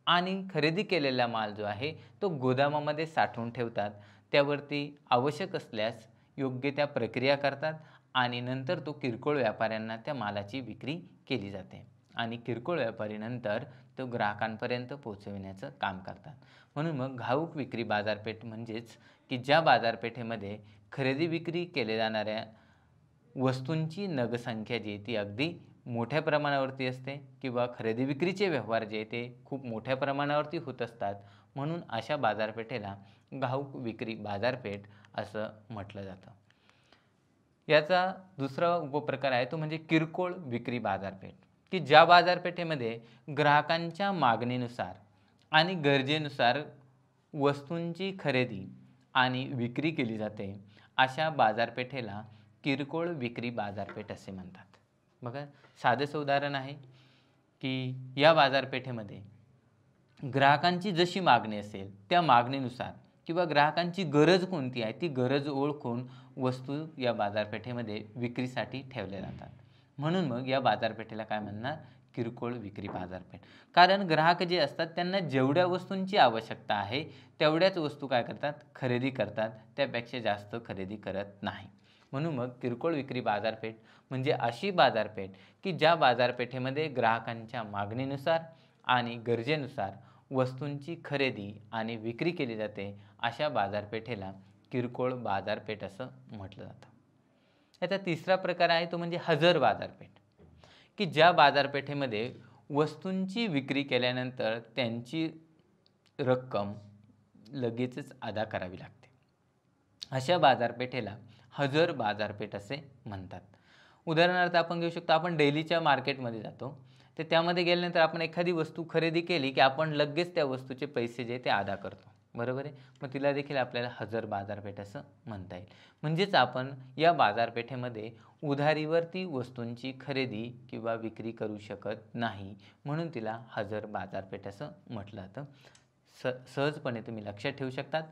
आणि खरेदी केलेला माल जो आहे तो गोदामामध्ये साठवून ठेवतात. त्यावरती आवश्यक असल्यास योग्य त्या प्रक्रिया करतात आणि नंतर तो किरकोळ व्यापाऱ्यांना त्या मालाची विक्री केली जाते आणि किरकोळ व्यापारी नंतर तो ग्राहकांपर्यंत पोहोचविण्याचं काम करतात. म्हणून मग घाऊक विक्री बाजारपेठ म्हणजेच की ज्या बाजारपेठेमध्ये खरेदी विक्री केल्या जाणाऱ्या वस्तूंची नगसंख्या जी ती अगदी मोठ्या प्रमाणावरती असते किंवा खरेदी विक्रीचे व्यवहार जे ते खूप मोठ्या प्रमाणावरती होत असतात. म्हणून अशा बाजारपेठेला घाऊक विक्री बाजारपेठ असं म्हटलं जातं. याचा दुसरा उपप्रकार आहे तो म्हणजे किरकोळ विक्री बाजारपेठ, की ज्या बाजारपेठेमध्ये ग्राहकांच्या मागणीनुसार आणि गरजेनुसार वस्तूंची खरेदी आणि विक्री केली जाते. अशा बाजारपेठेला किरकोळ विक्री बाजारपेठ असे म्हणतात. बघा, साधंसं उदाहरण आहे की या बाजारपेठेमध्ये ग्राहकांची जशी मागणी असेल त्या मागणीनुसार किंवा ग्राहकांची गरज कोणती आहे ती गरज ओळखून वस्तू या बाजारपेठेमध्ये विक्रीसाठी ठेवल्या जातात. म्हणून मग या बाजारपेठेला काय म्हणणार, किरकोळ विक्री बाजारपेठ. कारण ग्राहक जे असतात त्यांना जेवढ्या वस्तूंची आवश्यकता आहे तेवढ्याच वस्तू काय करतात, खरेदी करतात, त्यापेक्षा जास्त खरेदी करत नाही. म्हणून मग किरकोळ विक्री बाजारपेठ म्हणजे अशी बाजारपेठ की ज्या बाजारपेठेमध्ये ग्राहकांच्या मागणीनुसार आणि गरजेनुसार वस्तूंची खरेदी आणि विक्री केली जाते. अशा बाजारपेठेला किरकोळ बाजारपेठ असं म्हटलं जातं. याचा तिसरा प्रकार आहे तो म्हणजे हजर बाजारपेठ, की ज्या बाजारपेठेमध्ये वस्तूंची विक्री केल्यानंतर त्यांची रक्कम लगेचच अदा करावी लागते. अशा बाजारपेठेला हजर बाजारपेठ असे म्हणतात. उदाहरणार्थ आपण घेऊ शकतो, आपण डेलीच्या मार्केटमध्ये जातो तर त्यामध्ये गेल्यानंतर आपण एखादी वस्तू खरेदी केली की आपण लगेच त्या वस्तूचे पैसे जे ते अदा करतो, बरोबर आहे. मग तिला देखील आपल्याला हजर बाजारपेठ असं म्हणता येईल. म्हणजेच आपण या बाजारपेठेमध्ये उधारीवरती वस्तूंची खरेदी किंवा विक्री करू शकत नाही. म्हणून तिला हजर बाजारपेठ असं म्हटलं जातं. सहजपणे तुम्ही लक्षात ठेवू शकतात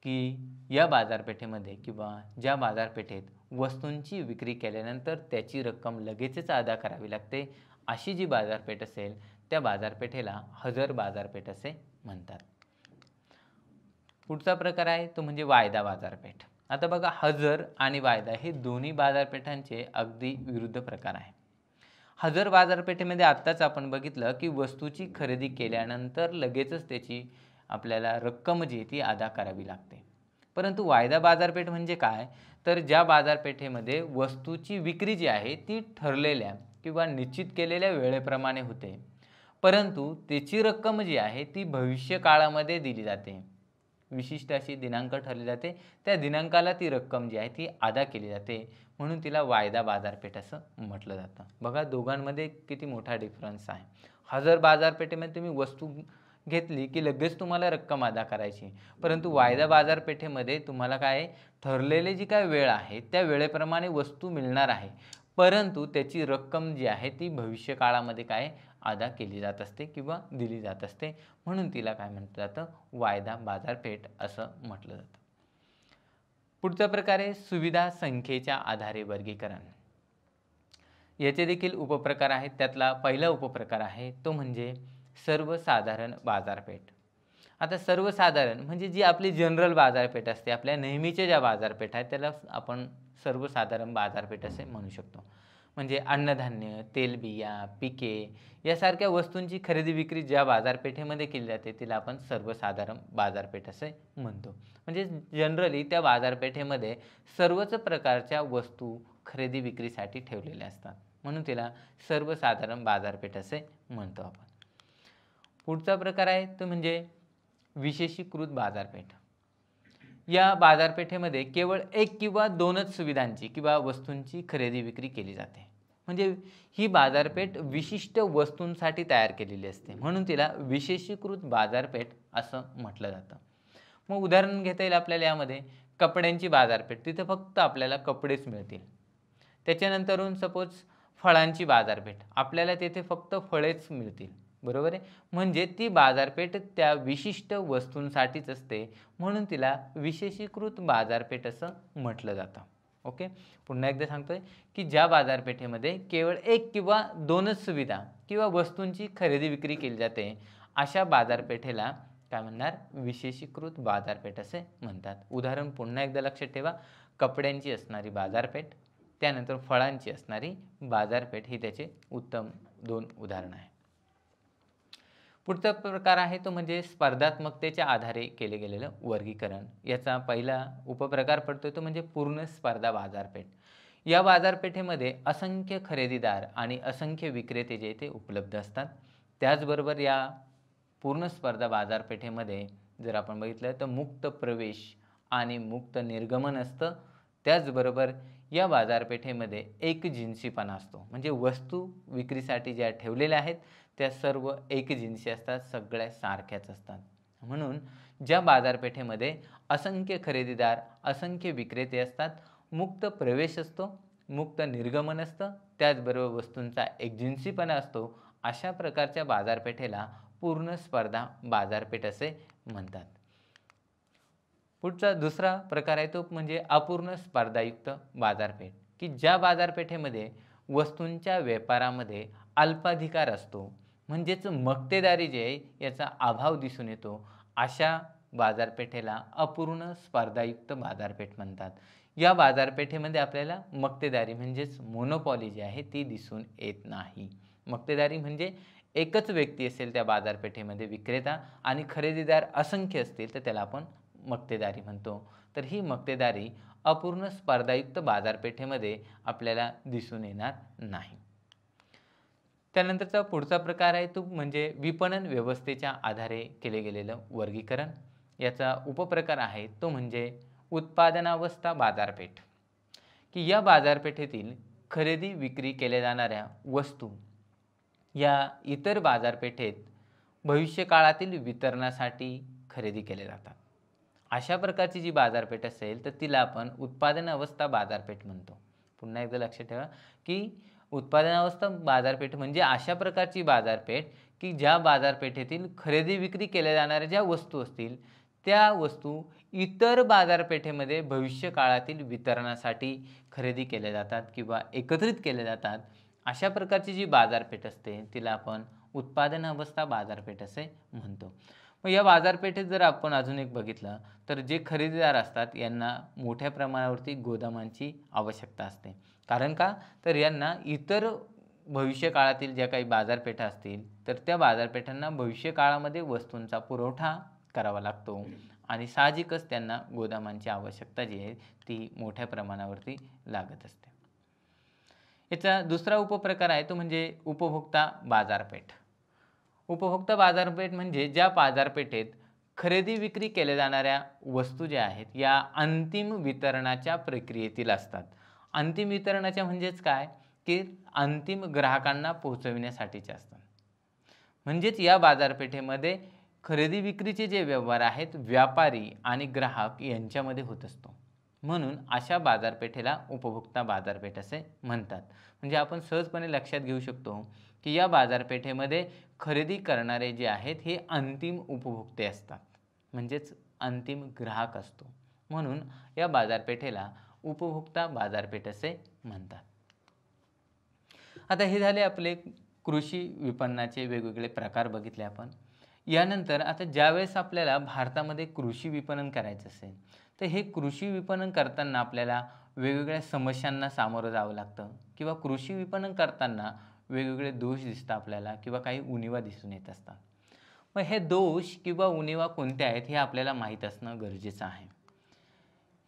की या बाजारपेठेमध्ये किंवा ज्या बाजारपेठेत वस्तूंची विक्री केल्यानंतर त्याची रक्कम लगेचच अदा करावी लागते, अशी जी बाजारपेठ असेल त्या बाजारपेठेला हजर बाजारपेठ असे म्हणतात. पुढचा प्रकार आहे तो म्हणजे वायदा बाजारपेठ. आता बघा, हजर आणि वायदा हे दोन्ही बाजारपेठांचे अगदी विरुद्ध प्रकार आहे. हजर बाजारपेठेमध्ये आत्ताच आपण बघितलं की वस्तूची खरेदी केल्यानंतर लगेचच त्याची आपल्याला रक्कम जी ती अदा करावी लागते. परंतु वायदा बाजारपेठ म्हणजे काय, तर ज्या बाजारपेठेमध्ये वस्तूची विक्री जी आहे ती ठरलेल्या किंवा निश्चित केलेल्या वेळेप्रमाणे होते, परंतु त्याची रक्कम जी आहे ती भविष्य काळामध्ये दिली जाते. विशिष्ट अशी दिनांक ठरली जाते, त्या दिनांकाला ती रक्कम जी आहे ती अदा केली जाते. म्हणून तिला वायदा बाजारपेठ असं म्हटलं जातं. बघा, दोघांमध्ये किती मोठा डिफरन्स आहे. हजर बाजारपेठेमध्ये तुम्ही वस्तू घेतली की लगेच तुम्हाला रक्कम अदा करायची, परंतु वायदा बाजारपेठेमध्ये तुम्हाला काय ठरलेली जी काय वेळ आहे त्या वेळेप्रमाणे वस्तू मिळणार आहे, परंतु त्याची रक्कम जी आहे ती भविष्य काळामध्ये काय अदा केली जात असते किंवा दिली जात असते. म्हणून तिला काय म्हटलं जातं, वायदा बाजारपेठ असं म्हटलं जातं. पुढचा प्रकार आहे सुविधा संख्येच्या आधारे वर्गीकरण. याचे देखील उपप्रकार आहेत. त्यातला पहिला उपप्रकार आहे तो म्हणजे सर्वसाधारण बाजारपेठ. आता सर्वसाधारण म्हणजे जी आपली जनरल बाजारपेठ असते, आपल्या नेहमीच्या ज्या बाजारपेठ आहेत त्याला आपण सर्वसाधारण बाजारपेठ असे म्हणू शकतो. म्हणजे अन्नधान्य, तेलबिया, पिके यासारख्या वस्तूंची खरेदी विक्री ज्या बाजारपेठेमध्ये केली जाते तिला आपण सर्वसाधारण बाजारपेठ असे म्हणतो. म्हणजे जनरली त्या बाजारपेठेमध्ये सर्वच प्रकारच्या वस्तू खरेदी विक्रीसाठी ठेवलेल्या असतात, म्हणून तिला सर्वसाधारण बाजारपेठ असे म्हणतो आपण. पुढचा प्रकार आहे तो म्हणजे विशेषीकृत बाजारपेठ. या बाजारपेठेमध्ये केवळ एक किंवा दोनच सुविधांची किंवा वस्तूंची खरेदी विक्री केली जाते. म्हणजे ही बाजारपेठ विशिष्ट वस्तूंसाठी तयार केलेली असते, म्हणून तिला विशेषीकृत बाजारपेठ असं म्हटलं जातं. मग उदाहरण घेता येईल आपल्याला यामध्ये कपड्यांची बाजारपेठ, तिथे फक्त आपल्याला कपडेच मिळतील. त्याच्यानंतरून सपोज फळांची बाजारपेठ, आपल्याला तेथे फक्त फळेच मिळतील, बरोबर आहे. म्हणजे ती बाजारपेठ त्या विशिष्ट वस्तूंसाठीच असते, म्हणून तिला विशेषीकृत बाजारपेठ असं म्हटलं जातं. ओके, पुन्हा एकदा सांगतोय की ज्या बाजारपेठेमध्ये केवळ एक किंवा दोनच सुविधा किंवा वस्तूंची खरेदी विक्री केली जाते अशा बाजारपेठेला काय म्हणणार, विशेषीकृत बाजारपेठ असे म्हणतात. उदाहरण पुन्हा एकदा लक्षात ठेवा, कपड्यांची असणारी बाजारपेठ, त्यानंतर फळांची असणारी बाजारपेठ, ही त्याचे उत्तम दोन उदाहरणं आहे. पुढचा प्रकार आहे तो म्हणजे स्पर्धात्मकतेच्या आधारे केले गेलेलं वर्गीकरण. याचा पहिला उपप्रकार पडतो तो म्हणजे पूर्ण स्पर्धा बाजारपेठ. या बाजारपेठेमध्ये असंख्य खरेदीदार आणि असंख्य विक्रेते जे ते उपलब्ध असतात. त्याचबरोबर या पूर्ण स्पर्धा बाजारपेठेमध्ये जर आपण बघितलं तर मुक्त प्रवेश आणि मुक्त निर्गमन असतं. त्याचबरोबर या बाजारपेठेमध्ये एकजिन्सीपणा असतो, म्हणजे वस्तू विक्रीसाठी ज्या ठेवलेल्या आहेत त्या सर्व एकजिन्सी असतात, सगळ्या सारख्याच असतात. म्हणून ज्या बाजारपेठेमध्ये असंख्य खरेदीदार असंख्य विक्रेते असतात, मुक्त प्रवेश असतो, मुक्त निर्गमन असतं, त्याचबरोबर वस्तूंचा एकजिन्सीपणा असतो, अशा प्रकारच्या बाजारपेठेला पूर्ण स्पर्धा बाजारपेठ असे म्हणतात. पुढचा दुसरा प्रकार आहे तो म्हणजे अपूर्ण स्पर्धायुक्त बाजारपेठ, की ज्या बाजारपेठेमध्ये वस्तूंच्या व्यापारामध्ये अल्पाधिकार असतो, म्हणजेच मक्तेदारी जे आहे याचा अभाव दिसून येतो, अशा बाजारपेठेला अपूर्ण स्पर्धायुक्त बाजारपेठ म्हणतात. या बाजारपेठेमध्ये आपल्याला मक्तेदारी म्हणजेच मोनोपॉली जी आहे ती दिसून येत नाही. मक्तेदारी म्हणजे एकच व्यक्ती असेल त्या बाजारपेठेमध्ये, विक्रेता, आणि खरेदीदार असंख्य असतील तर त्याला आपण मक्तेदारी म्हणतो. तर ही मक्तेदारी अपूर्ण स्पर्धायुक्त बाजारपेठेमध्ये आपल्याला दिसून येणार नाही. त्यानंतरचा पुढचा प्रकार आहे तो म्हणजे विपणन व्यवस्थेच्या आधारे केले गेलेलं वर्गीकरण. याचा उपप्रकार आहे तो म्हणजे उत्पादनावस्था बाजारपेठ, की या बाजारपेठेतील खरेदी विक्री केल्या जाणाऱ्या वस्तू या इतर बाजारपेठेत भविष्यकाळातील वितरणासाठी खरेदी केल्या जातात. अशा प्रकारची जी बाजारपेठ असेल तर तिला आपण उत्पादनावस्था बाजारपेठ म्हणतो. पुन्हा एकदा लक्षात ठेवा की उत्पादनावस्था बाजारपेठ म्हणजे अशा प्रकारची बाजारपेठ की ज्या बाजारपेठेतील खरेदी विक्री केल्या जाणाऱ्या ज्या वस्तू असतील त्या वस्तू इतर बाजारपेठेमध्ये भविष्य काळातील वितरणासाठी खरेदी केल्या जातात किंवा एकत्रित केल्या जातात. अशा प्रकारची जी बाजारपेठ असते तिला आपण उत्पादनावस्था बाजारपेठ असे म्हणतो. मग या बाजारपेठेत जर आपण अजून एक बघितलं तर जे खरेदीदार असतात यांना मोठ्या प्रमाणावरती गोदामांची आवश्यकता असते. कारण का, तर यांना इतर भविष्य काळातील ज्या काही बाजारपेठा असतील तर त्या बाजारपेठांना भविष्य काळामध्ये वस्तूंचा पुरवठा करावा लागतो आणि साहजिकच त्यांना गोदामांची आवश्यकता जी आहे ती मोठ्या प्रमाणावरती लागत असते. याचा दुसरा उपप्रकार आहे तो म्हणजे उपभोक्ता बाजारपेठ. उपभोक्ता बाजारपेठ म्हणजे ज्या बाजारपेठेत खरेदी विक्री केल्या जाणाऱ्या वस्तू ज्या आहेत या अंतिम वितरणाच्या प्रक्रियेतील असतात. अंतिम वितरणाच्या म्हणजेच काय, की अंतिम ग्राहकांना पोहोचविण्यासाठीचे असतात. म्हणजेच या बाजारपेठेमध्ये खरेदी विक्रीचे जे व्यवहार आहेत व्यापारी आणि ग्राहक यांच्यामध्ये होत असतो. म्हणून अशा बाजारपेठेला उपभोक्ता बाजारपेठ असे म्हणतात. म्हणजे आपण सहजपणे लक्षात घेऊ शकतो की या बाजारपेठेमध्ये खरेदी करणारे जे आहेत हे अंतिम उपभोक्ते असतात, म्हणजेच अंतिम ग्राहक असतो. म्हणून या बाजारपेठेला उपभोक्ता बाजारपेठ असे म्हणतात. आता हे झाले आपले कृषी विपणनाचे वेगवेगळे प्रकार बघितले आपण. यानंतर आता ज्यावेळेस आपल्याला भारतामध्ये कृषी विपणन करायचं असेल तर हे कृषी विपणन करताना आपल्याला वेगवेगळ्या समस्यांना सामोरं जावं लागतं किंवा कृषी विपणन करताना वेगवेगळे दोष दिसतात आपल्याला किंवा काही उणिवा दिसून येत असतात. मग हे दोष किंवा उणिवा कोणत्या आहेत हे आपल्याला माहीत असणं गरजेचं आहे.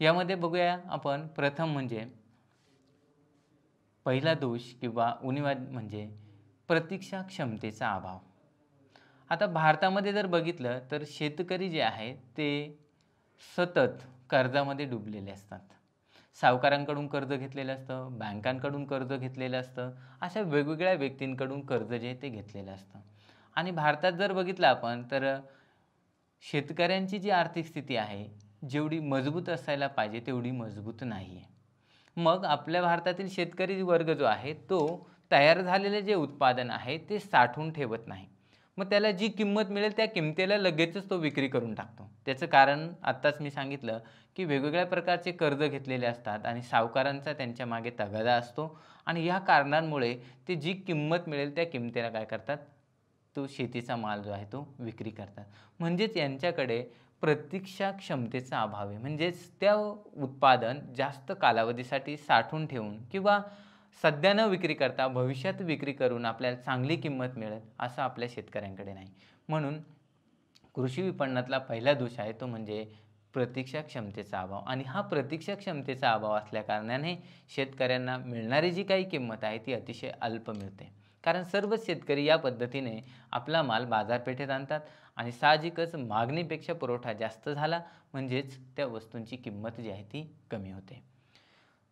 यामध्ये बघूया आपण. प्रथम म्हणजे पहिला दोष किंवा उणिवा म्हणजे प्रतीक्षा क्षमतेचा अभाव. आता भारतामध्ये जर बघितलं तर शेतकरी जे आहे ते सतत कर्जामध्ये डुबलेले असतात. सावकारांकडून कर्ज घेतलेलं असतं, बँकांकडून कर्ज घेतलेलं असतं, अशा वेगवेगळ्या व्यक्तींकडून कर्ज जे आहे ते घेतलेलं असतं. आणि भारतात जर बघितलं आपण तर शेतकऱ्यांची जी आर्थिक स्थिती आहे जेवढी मजबूत असायला पाहिजे तेवढी मजबूत नाही आहे. मग आपल्या भारतातील शेतकरी वर्ग जो आहे तो तयार झालेले जे उत्पादन आहे ते साठवून ठेवत नाही. मग त्याला जी किंमत मिळेल त्या किमतीला लगेचच तो विक्री करून टाकतो. त्याचं कारण आत्ताच मी सांगितलं की वेगवेगळ्या प्रकारचे कर्ज घेतलेले असतात आणि सावकारांचा त्यांच्या मागे तगादा असतो आणि या कारणांमुळे ते जी किंमत मिळेल त्या किमतीला काय करतात, तो शेतीचा माल जो आहे तो विक्री करतात. म्हणजेच यांच्याकडे प्रतीक्षा क्षमतेचा अभाव आहे. म्हणजेच त्या उत्पादन जास्त कालावधीसाठी साठवून ठेवून किंवा सध्या न विक्री करता भविष्यात विक्री करून आपल्याला चांगली किंमत मिळेल असं आपल्या शेतकऱ्यांकडे नाही. म्हणून कृषी विपणनातला पहिला दोष आहे तो म्हणजे प्रतीक्षा क्षमतेचा अभाव. आणि हा प्रतीक्षा क्षमतेचा अभाव असल्याकारणाने शेतकऱ्यांना मिळणारी जी काही किंमत आहे ती अतिशय अल्प मिळते. कारण सर्वच शेतकरी या पद्धतीने आपला माल बाजारपेठेत आणतात आणि साहजिकच मागणीपेक्षा पुरवठा जास्त झाला म्हणजेच त्या वस्तूंची किंमत जी आहे ती कमी होते.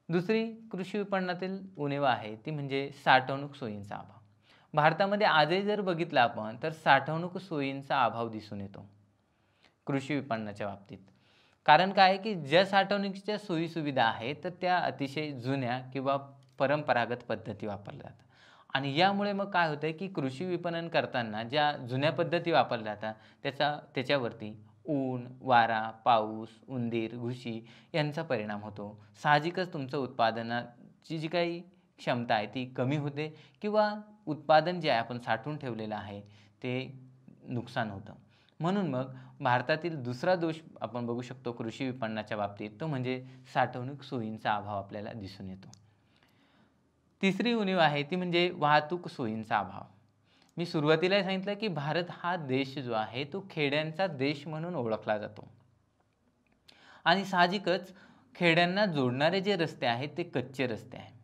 दुसरी कृषी विपणनातील उणीवा आहे ती म्हणजे साठवणूक सोयींचा अभाव. भारतामध्ये आजही जर बघितलं आपण तर साठवणूक सोयींचा अभाव दिसून येतो कृषी विपणनाच्या बाबतीत. कारण काय आहे की ज्या साठवणुकीच्या सोयीसुविधा आहेत तर त्या अतिशय जुन्या किंवा परंपरागत पद्धती वापरल्या जातात. आणि यामुळे मग काय होतं की कृषी विपणन करताना ज्या जुन्या पद्धती वापरल्या जातात त्याच्यावरती ऊन, वारा, पाऊस, उंदीर, घुशी यांचा परिणाम होतो. साहजिकच तुमचं उत्पादनाची जी काही क्षमता आहे ती कमी होते किंवा उत्पादन जे आहे आपण साठवून ठेवलेलं आहे ते नुकसान होतं. म्हणून मग भारतातील दुसरा दोष आपण बघू शकतो कृषी विपणनाच्या बाबतीत तो म्हणजे साठवणूक सोयींचा अभाव आपल्याला दिसून येतो. तिसरी उणीव आहे ती म्हणजे वाहतूक सोयींचा अभाव. मी सुरुवातीला सांगितलं की भारत हा देश जो आहे तो खेड्यांचा देश म्हणून ओळखला जातो आणि साहजिकच खेड्यांना जोडणारे जे रस्ते आहेत ते कच्चे रस्ते आहेत.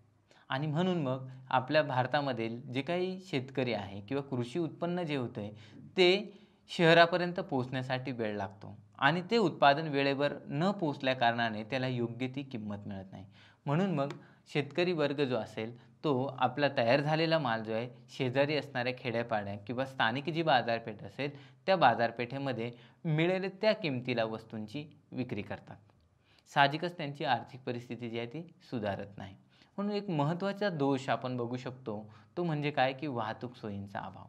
आणि म्हणून मग आपल्या भारतामधील जे काही शेतकरी आहे किंवा कृषी उत्पन्न जे होतं आहे ते शहरापर्यंत पोहोचण्यासाठी वेळ लागतो आणि ते उत्पादन वेळेवर न पोहोचल्या कारणाने त्याला योग्य ती किंमत मिळत नाही. म्हणून मग शेतकरी वर्ग जो असेल तो आपला तयार झालेला माल जो आहे शेजारी असणाऱ्या खेड्यापाड्या किंवा स्थानिक जी बाजारपेठ असेल त्या बाजारपेठेमध्ये मिळेल त्या किमतीला वस्तूंची विक्री करतात. साहजिकच त्यांची आर्थिक परिस्थिती जी आहे ती सुधारत नाही. म्हणून एक महत्त्वाचा दोष आपण बघू शकतो तो म्हणजे काय की वाहतूक सोयींचा अभाव.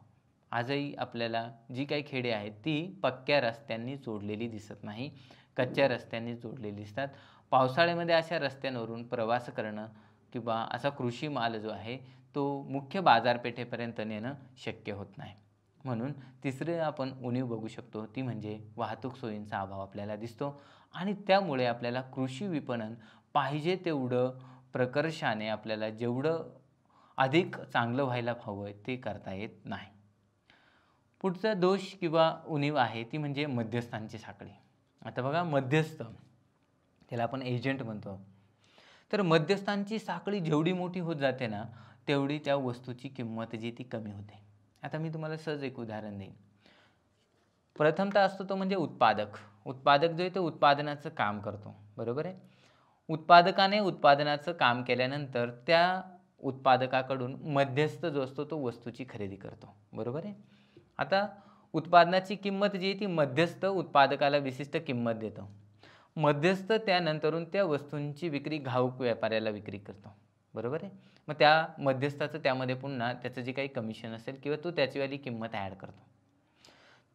आजही आपल्याला जी काही खेडे आहेत ती पक्क्या रस्त्यांनी जोडलेली दिसत नाही, कच्च्या रस्त्यांनी जोडलेली दिसतात. पावसाळ्यामध्ये अशा रस्त्यांवरून प्रवास करणं किंवा असा कृषी माल जो आहे तो मुख्य बाजारपेठेपर्यंत नेणं शक्य होत नाही. म्हणून तिसरे आपण उणीव बघू शकतो ती म्हणजे वाहतूक सोयींचा अभाव आपल्याला दिसतो आणि त्यामुळे आपल्याला कृषी विपणन पाहिजे तेवढं प्रकर्षाने आपल्याला जेवढं अधिक चांगलं व्हायला हवं ते करता येत नाही. पुढचा दोष किंवा उणीव आहे ती म्हणजे मध्यस्थांची साखळी. आता बघा मध्यस्थ त्याला आपण एजंट म्हणतो. तर मध्यस्थांची साखळी जेवढी मोठी होत जाते ना तेवढी त्या वस्तूची किंमत जी ती कमी होते. आता मी तुम्हाला सहज एक उदाहरण देईन. प्रथमतः असतो तो म्हणजे उत्पादक. उत्पादक जो आहे तो उत्पादनाचं काम करतो, बरोबर आहे. उत्पादकाने उत्पादनाचं काम केल्यानंतर त्या उत्पादकाकडून मध्यस्थ जो असतो तो वस्तूची खरेदी करतो, बरोबर आहे. आता उत्पादनाची किंमत जी आहे ती मध्यस्थ उत्पादकाला विशिष्ट किंमत देतो. मध्यस्थ त्यानंतरून त्या वस्तूंची विक्री घाऊक व्यापाऱ्याला विक्री करतो, बरोबर आहे. मग त्या मध्यस्थाचं त्यामध्ये पुन्हा त्याचं जे काही कमिशन असेल किंवा तो त्याचीवाली किंमत ॲड करतो.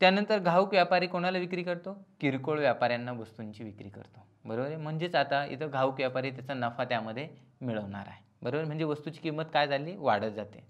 त्यानंतर घाऊक व्यापारी कोणाला विक्री करतो? किरकोळ व्यापाऱ्यांना वस्तूंची विक्री करतो, बरोबर आहे. म्हणजेच आता इथं घाऊक व्यापारी त्याचा नफा त्यामध्ये मिळवणार आहे, बरोबर. म्हणजे वस्तूची किंमत काय झाली? वाढत जाते.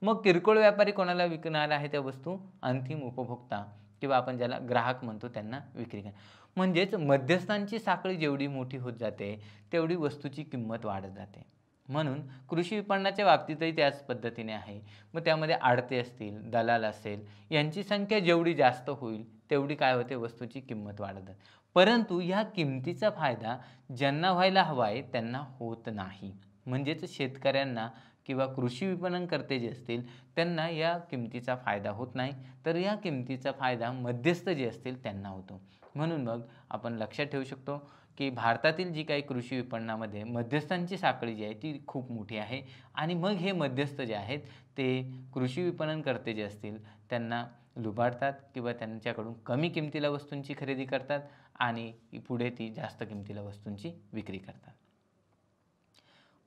मग किरकोळ व्यापारी कोणाला विकणार आहे त्या वस्तू? अंतिम उपभोक्ता किंवा आपण ज्याला ग्राहक म्हणतो त्यांना विक्री करणार. म्हणजेच मध्यस्थांची साखळी जेवढी मोठी होत जाते तेवढी वस्तूची किंमत वाढत जाते. म्हणून कृषी विपणनाच्या बाबतीतही त्याच पद्धतीने आहे. मग त्यामध्ये आडते असतील, दलाल असेल, यांची संख्या जेवढी जास्त होईल तेवढी काय होते? वस्तूची किंमत वाढत जाते. परंतु ह्या किमतीचा फायदा ज्यांना व्हायला हवा आहे त्यांना होत नाही. म्हणजेच शेतकऱ्यांना किंवा कृषी विपणनकर्ते जे असतील त्यांना या किमतीचा फायदा होत नाही, तर या किमतीचा फायदा मध्यस्थ जे असतील त्यांना होतो. म्हणून मग आपण लक्षात ठेवू शकतो की भारतातील जी काही कृषी विपणनामध्ये मध्यस्थांची साखळी जी आहे ती खूप मोठी आहे आणि मग हे मध्यस्थ जे आहेत ते कृषी विपणनकर्ते जे असतील त्यांना लुबाडतात किंवा त्यांच्याकडून कमी किमतीला वस्तूंची खरेदी करतात आणि पुढे ती जास्त किमतीला वस्तूंची विक्री करतात.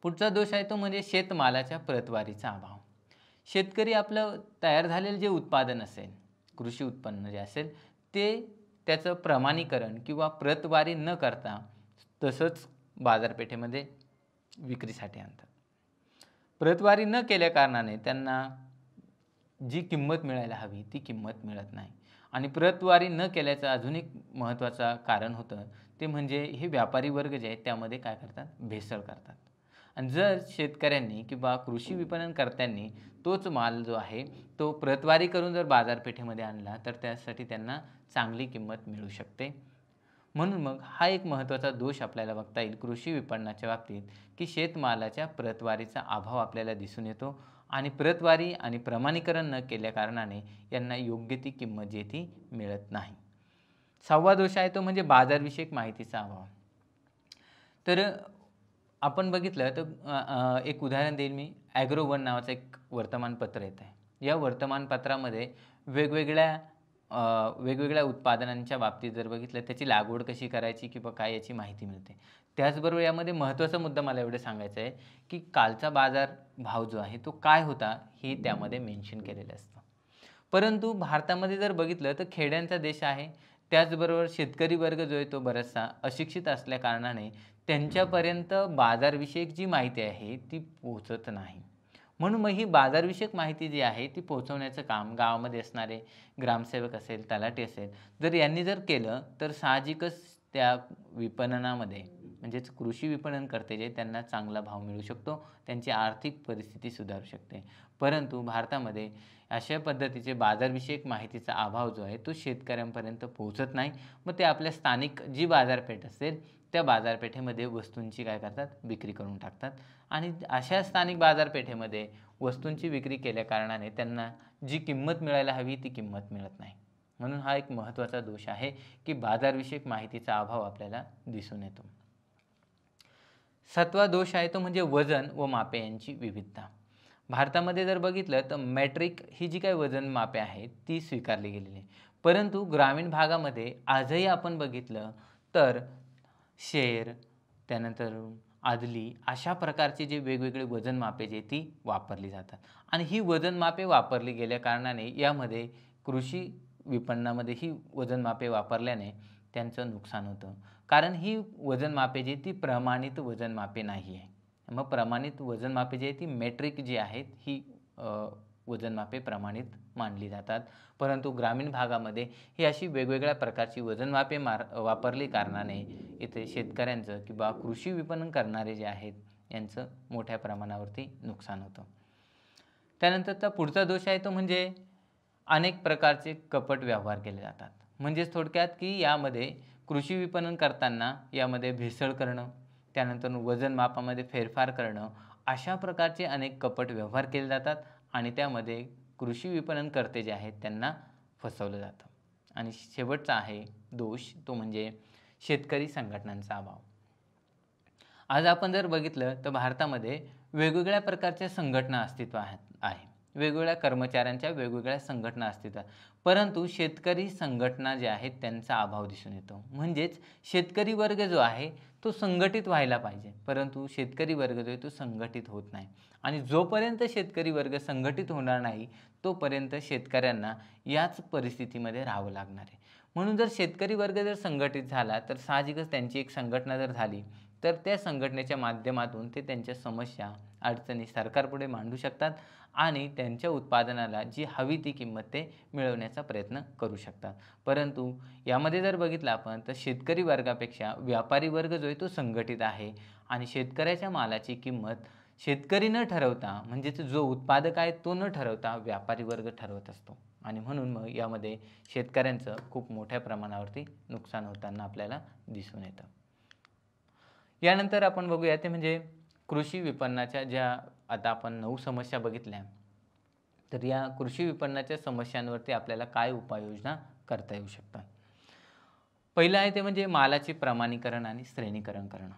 पुढचा दोष आहे तो म्हणजे शेतमालाच्या प्रतवारीचा अभाव. शेतकरी आपलं तयार झालेलं जे उत्पादन असेल, कृषी उत्पन्न जे असेल ते त्याचं प्रमाणीकरण किंवा प्रतवारी न करता तसंच बाजारपेठेमध्ये विक्रीसाठी आणतात. प्रतवारी न केल्या कारणाने त्यांना जी किंमत मिळायला हवी ती किंमत मिळत नाही आणि प्रतवारी न केल्याचं अजून एक महत्त्वाचं कारण होतं ते म्हणजे हे व्यापारी वर्ग जे आहेत त्यामध्ये काय करतात? भेसळ करतात. आणि जर शेतकऱ्यांनी किंवा कृषी विपणनकर्त्यांनी तोच माल जो आहे तो प्रतवारी करून जर बाजारपेठेमध्ये आणला तर त्यासाठी त्यांना चांगली किंमत मिळू शकते. म्हणून मग हा एक महत्त्वाचा दोष आपल्याला बघता येईल कृषी विपणनाच्या बाबतीत की शेतमालाच्या प्रतवारीचा अभाव आपल्याला दिसून येतो आणि प्रतवारी आणि प्रमाणीकरण न केल्या कारणाने यांना योग्य ती किंमत जी ती मिळत नाही. 6वा दोष आहे तो म्हणजे बाजारविषयक माहितीचा अभाव. तर आपण बघितलं तर एक उदाहरण देईल मी. ॲग्रोवन नावाचं एक वर्तमानपत्र येत आहे. या वर्तमानपत्रामध्ये वेगवेगळ्या उत्पादनांच्या बाबतीत जर बघितलं त्याची लागवड कशी करायची किंवा काय याची माहिती मिळते. त्याचबरोबर यामध्ये महत्त्वाचा मुद्दा मला एवढं सांगायचं आहे की कालचा बाजार भाव जो आहे तो काय होता हे त्यामध्ये मेन्शन केलेलं असतं. परंतु भारतामध्ये जर बघितलं तर खेड्यांचा देश आहे. त्याचबरोबर शेतकरी वर्ग जो आहे तो बराचसा अशिक्षित असल्या कारणाने त्यांच्यापर्यंत बाजारविषयक जी माहिती आहे ती पोहोचत नाही. म्हणून मग ही बाजारविषयक माहिती जी आहे ती पोहोचवण्याचं काम गावामध्ये असणारे ग्रामसेवक असेल, तलाठी असेल, जर यांनी जर केलं तर साहजिकच त्या विपणनामध्ये म्हणजेच कृषी विपणन करते जे त्यांना चांगला भाव मिळू शकतो, त्यांची आर्थिक परिस्थिती सुधारू शकते. परंतु भारतामध्ये अशा पद्धतीचे बाजारविषयक माहितीचा अभाव जो आहे तो शेतकऱ्यांपर्यंत पोहोचत नाही. मग ते आपल्या स्थानिक जी बाजारपेठ असेल त्या बाजारपेठेमध्ये वस्तूंची काय करतात? विक्री करून टाकतात आणि अशा स्थानिक बाजारपेठेमध्ये वस्तूंची विक्री केल्या कारणाने त्यांना जी किंमत मिळायला हवी ती किंमत मिळत नाही. म्हणून हा एक महत्त्वाचा दोष आहे की बाजारविषयक माहितीचा अभाव आपल्याला दिसून येतो. 7वा दोष आहे तो म्हणजे वजन व मापे यांची विविधता. भारतामध्ये जर बघितलं तर मॅट्रिक ही जी काही वजन मापे आहेत ती स्वीकारली गेलेली आहे. परंतु ग्रामीण भागामध्ये आजही आपण बघितलं तर शेर, त्यानंतर आदली अशा प्रकारचे जे वेगवेगळे वजन मापे जे ती वापरली जातात आणि ही वजन मापे वापरली गेल्या कारणाने यामध्ये कृषी विपणनामध्ये ही वजन मापे वापरल्याने त्यांचं नुकसान होतं. कारण ही वजन मापे जी ती प्रमाणित वजन मापे नाही आहे. मग प्रमाणित वजन मापे जी आहे ती मेट्रिक जी आहेत ही वजन मापे प्रमाणित मानली जातात. परंतु ग्रामीण भागामध्ये ही अशी वेगवेगळ्या प्रकारची वजन मापे वापरली कारणाने इथे शेतकऱ्यांचं किंवा कृषी विपणन करणारे जे आहेत यांचं मोठ्या प्रमाणावरती नुकसान होतं. त्यानंतरचा पुढचा दोष आहे तो म्हणजे अनेक प्रकारचे कपट व्यवहार केले जातात. म्हणजेच थोडक्यात की यामध्ये कृषी विपणन करताना यामध्ये भेसळ करणं, त्यानंतर वजन मापामध्ये फेरफार करणं अशा प्रकारचे अनेक कपट व्यवहार केले जातात आणि त्यामध्ये कृषी विपणनकर्ते जे आहेत त्यांना फसवलं जातं. आणि शेवटचा आहे दोष तो म्हणजे शेतकरी संघटनांचा अभाव. आज आपण जर बघितलं तर भारतामध्ये वेगवेगळ्या प्रकारच्या संघटना अस्तित्वात आहे. वेगवेगळ्या कर्मचाऱ्यांच्या वेगवेगळ्या संघटना अस्तित्वात, परंतु शेतकरी संघटना ज्या आहेत त्यांचा अभाव दिसून येतो. म्हणजेच शेतकरी वर्ग जो आहे तो संघटित व्हायला पाहिजे, परंतु शेतकरी वर्ग जो आहे तो संघटित होत नाही. आणि जोपर्यंत शेतकरी वर्ग संघटित होणार नाही तोपर्यंत शेतकऱ्यांना याच परिस्थितीमध्ये राहावं लागणार आहे. म्हणून जर शेतकरी वर्ग जर संघटित झाला तर साहजिकच त्यांची एक संघटना जर झाली तर त्या संघटनेच्या माध्यमातून ते त्यांच्या समस्या, अडचणी सरकारपुढे मांडू शकतात आणि त्यांच्या उत्पादनाला जी हवी ती किंमत ते मिळवण्याचा प्रयत्न करू शकतात. परंतु यामध्ये जर बघितलं आपण तर शेतकरी वर्गापेक्षा व्यापारी वर्ग जो आहे तो संघटित आहे आणि शेतकऱ्याच्या मालाची किंमत शेतकरी न ठरवता, म्हणजेच जो उत्पादक आहे तो न ठरवता व्यापारी वर्ग ठरवत असतो. आणि म्हणून मग यामध्ये शेतकऱ्यांचं खूप मोठ्या प्रमाणावरती नुकसान होताना आपल्याला दिसून येतं. यानंतर आपण बघूया ते म्हणजे कृषी विपणनाच्या ज्या आता आपण 9 समस्या बघितल्या, तर या कृषी विपणनाच्या समस्यांवरती आपल्याला काय उपाययोजना करता येऊ शकतात. पहिलं आहे ते म्हणजे मालाचे प्रमाणीकरण आणि श्रेणीकरण करणं.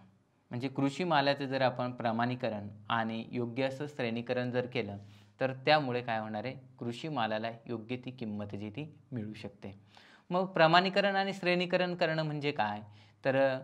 म्हणजे कृषी मालाचं जर आपण प्रमाणीकरण आणि योग्य असं श्रेणीकरण जर केलं तर त्यामुळे काय होणार आहे, कृषी मालाला योग्य ती किंमत जी ती मिळू शकते. मग प्रमाणीकरण आणि श्रेणीकरण करणं म्हणजे काय, तर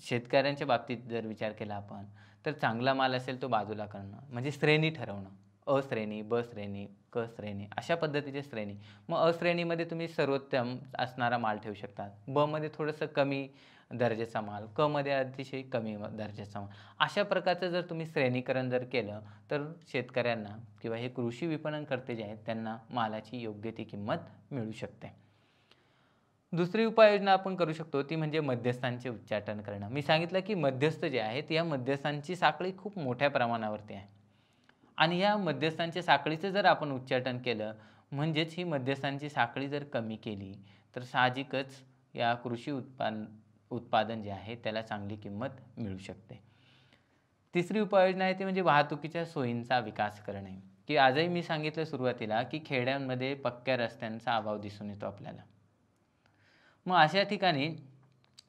शेतकऱ्यांच्या बाबतीत जर विचार केला आपण तर चांगला माल असेल तो बाजूला करणं, म्हणजे श्रेणी ठरवणं. अ श्रेणी, ब श्रेणी, क श्रेणी अशा पद्धतीची श्रेणी. मग अ श्रेणीमध्ये तुम्ही सर्वोत्तम असणारा माल ठेवू शकता, ब मध्ये थोडंसं कमी दर्जाचा माल, क मध्ये अतिशय कमी दर्जाचा माल. अशा प्रकारचं जर तुम्ही श्रेणीकरण जर केलं तर शेतकऱ्यांना किंवा हे कृषी विपणनकर्ते जे आहेत त्यांना मालाची योग्य ती किंमत मिळू शकते. दुसरी उपाययोजना आपण करू शकतो ती म्हणजे मध्यस्थांचे उच्चाटन करणं. मी सांगितलं की मध्यस्थ जे आहेत या मध्यस्थांची साखळी खूप मोठ्या प्रमाणावरती आहे आणि या मध्यस्थांच्या साखळीचं जर आपण उच्चाटन केलं, म्हणजेच ही मध्यस्थांची साखळी जर कमी केली तर साहजिकच या कृषी उत्पादन जे आहे त्याला चांगली किंमत मिळू शकते. तिसरी उपाययोजना आहे ती म्हणजे वाहतुकीच्या सोयींचा विकास करणे. की आजही मी सांगितलं सुरुवातीला की खेड्यांमध्ये पक्क्या रस्त्यांचा अभाव दिसून येतो आपल्याला. मग अशा ठिकाणी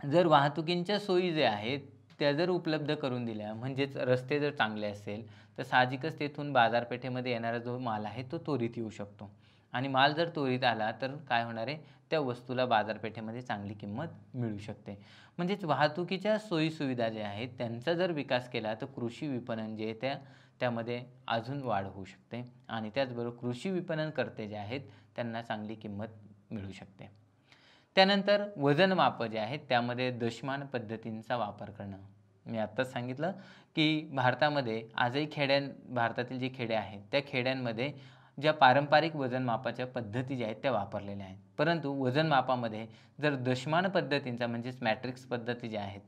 जर वाहतुकीच्या सोयी ज्या आहेत त्या जर उपलब्ध करून दिल्या, म्हणजेच रस्ते जर चांगले असेल तर साहजिकच तेथून बाजारपेठेमध्ये येणारा जो माल आहे तो त्वरित येऊ शकतो आणि माल जर त्वरित आला तर काय होणार आहे, त्या वस्तूला बाजारपेठेमध्ये चांगली किंमत मिळू शकते. म्हणजेच वाहतुकीच्या सोयीसुविधा ज्या आहेत त्यांचा जर विकास केला तर कृषी विपणन जे आहे त्यामध्ये अजून वाढ होऊ शकते आणि त्याचबरोबर कृषी विपणनकर्ते जे आहेत त्यांना चांगली किंमत मिळू शकते. त्यानंतर वजन माप जे आहेत त्यामध्ये दशमान पद्धतींचा वापर करणं. मी आत्ताच सांगितलं की भारतामध्ये आजही भारतातील जे खेडे आहेत त्या खेड्यांमध्ये ज्या पारंपरिक वजन मापाच्या पद्धती ज्या आहेत त्या वापरलेल्या आहेत, परंतु वजन मापामध्ये जर दशमान पद्धतींचा म्हणजेच मॅट्रिक्स पद्धती ज्या आहेत,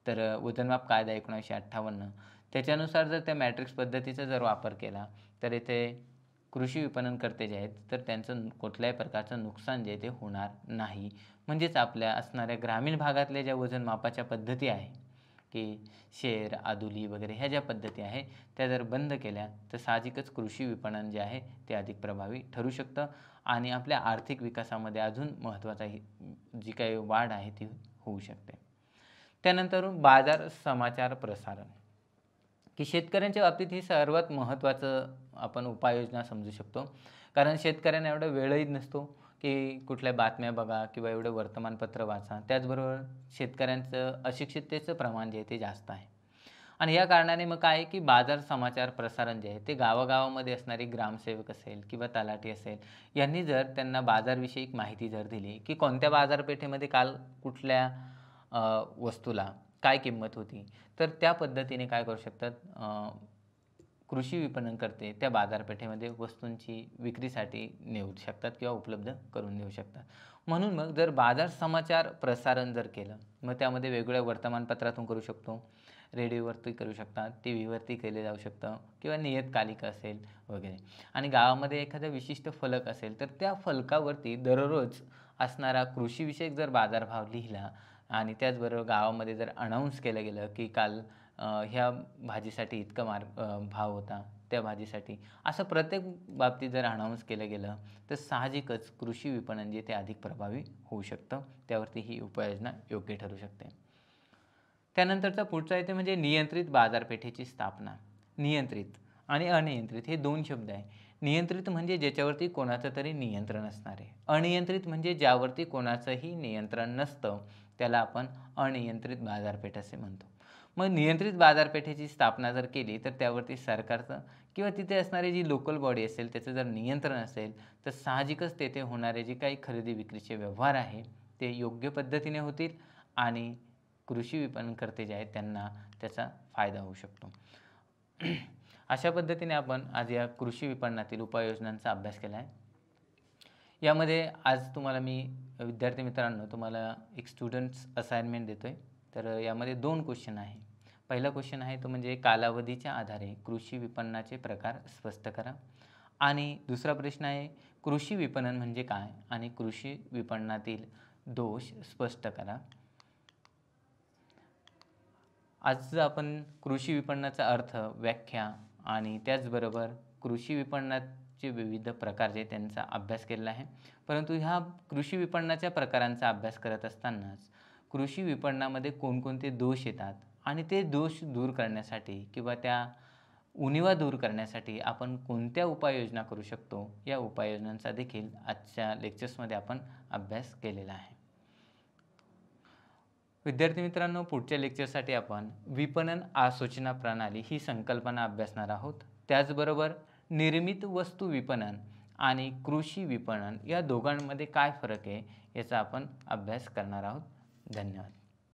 तर वजनमाप कायदा 1958 त्याच्यानुसार जर त्या मॅट्रिक्स पद्धतीचा जर वापर केला तर इथे कृषी विपणनकर्ते जे आहेत तर त्यांचं कुठल्याही प्रकारचं नुकसान जे ते होणार नाही. म्हणजेच आपल्या असणाऱ्या ग्रामीण भागातल्या ज्या वजन मापाच्या पद्धती आहे की शेर, आदुली वगैरे ह्या ज्या पद्धती आहे त्या जर बंद केल्या तर साहजिकच कृषी विपणन जे आहे ते अधिक प्रभावी ठरू शकतं आणि आपल्या आर्थिक विकासामध्ये अजून महत्त्वाचा जी काही वाढ आहे ती होऊ शकते. त्यानंतर बाजार समाचार प्रसारण की शेतकऱ्यांच्या बाबतीत ही सर्वात महत्त्वाचं आपण उपाययोजना समजू शकतो. कारण शेतकऱ्यांना एवढा वेळही नसतो की कुठल्या बातम्या बघा किंवा एवढं वर्तमानपत्र वाचा. त्याचबरोबर शेतकऱ्यांचं अशिक्षिततेचं प्रमाण जे आहे ते जास्त आहे आणि या कारणाने मग काय आहे की बाजार समाचार प्रसारण जे आहे ते गावागावामध्ये असणारे ग्रामसेवक असेल किंवा तलाठी असेल यांनी जर त्यांना बाजारविषयक माहिती जर दिली की कोणत्या बाजारपेठेमध्ये काल कुठल्या वस्तूला काय किंमत होती, तर त्या पद्धतीने काय करू शकतात, कृषी विपणन करते त्या बाजारपेठेमध्ये वस्तूंची विक्रीसाठी नेऊ शकतात किंवा उपलब्ध करून देऊ शकतात. म्हणून मग जर बाजार समाचार प्रसारण जर केलं मग त्यामध्ये वेगवेगळ्या वर्तमानपत्रातून करू शकतो, रेडिओवरती करू शकतात, टी व्हीवरती केले जाऊ शकतं किंवा नियतकालिका असेल वगैरे. आणि गावामध्ये एखादा विशिष्ट फलक असेल तर त्या फलकावरती दररोज असणारा कृषीविषयक जर बाजारभाव लिहिला आणि त्याचबरोबर गावामध्ये जर अनाऊन्स केलं गेलं की काल ह्या भाजीसाठी इतका भाव होता, त्या भाजीसाठी असं प्रत्येक बाबतीत जर अनाऊन्स केलं गेलं तर साहजिकच कृषी विपणन जे ते अधिक प्रभावी होऊ शकतं. त्यावरती ही उपाययोजना योग्य ठरू शकते. त्यानंतरचा पुढचा येते म्हणजे नियंत्रित बाजारपेठेची स्थापना. नियंत्रित आणि अनियंत्रित हे दोन शब्द आहे. नियंत्रित म्हणजे ज्याच्यावरती कोणाचं तरी नियंत्रण असणार आहे. अनियंत्रित म्हणजे ज्यावरती कोणाचंही नियंत्रण नसतं, त्याला आपण अनियंत्रित बाजारपेठ असे म्हणतो. मग नियंत्रित बाजारपेठेची स्थापना जर केली तर त्यावरती सरकारचं किंवा तिथे असणारी जी लोकल बॉडी असेल त्याचं जर नियंत्रण असेल तर साहजिकच तेथे होणारे जे काही खरेदी विक्रीचे व्यवहार आहे ते योग्य पद्धतीने होतील आणि कृषी विपणनकर्ते जे आहेत त्यांना त्याचा फायदा होऊ शकतो. अशा पद्धतीने आपण आज या कृषी विपणनातील उपाययोजनांचा अभ्यास केला आहे. यामध्ये आज तुम्हाला मी विद्यार्थी मित्रांनो तुम्हाला एक स्टुडंट्स असाइनमेंट देतो आहे. तर यामध्ये 2 क्वेश्चन आहे. पहिला क्वेश्चन आहे तो म्हणजे कालावधीच्या आधारे कृषी विपणनाचे प्रकार स्पष्ट करा. आणि दुसरा प्रश्न आहे कृषी विपणन म्हणजे काय आणि कृषी विपणनातील दोष स्पष्ट करा. आज आपण कृषी विपणनाचा अर्थ, व्याख्या आणि त्याचबरोबर कृषी विपणनाचे विविध प्रकार जे त्यांचा अभ्यास केलेला आहे. परंतु ह्या कृषी विपणनाच्या प्रकारांचा अभ्यास करत असतानाच कृषी विपणनामध्ये कोणकोणते दोष येतात आणि ते दोष दूर करण्यासाठी किंवा त्या उणिवा दूर करण्यासाठी आपण कोणत्या उपाययोजना करू शकतो, या उपाययोजनांचा देखील आजच्या लेक्चर्समध्ये आपण अभ्यास केलेला आहे. विद्यार्थी मित्रांनो, पुढच्या लेक्चरसाठी आपण विपणन आसूचना प्रणाली ही संकल्पना अभ्यासणार आहोत. त्याचबरोबर निर्मित वस्तू विपणन आणि कृषी विपणन या दोघांमध्ये काय फरक आहे याचा आपण अभ्यास करणार आहोत. धन्यवाद.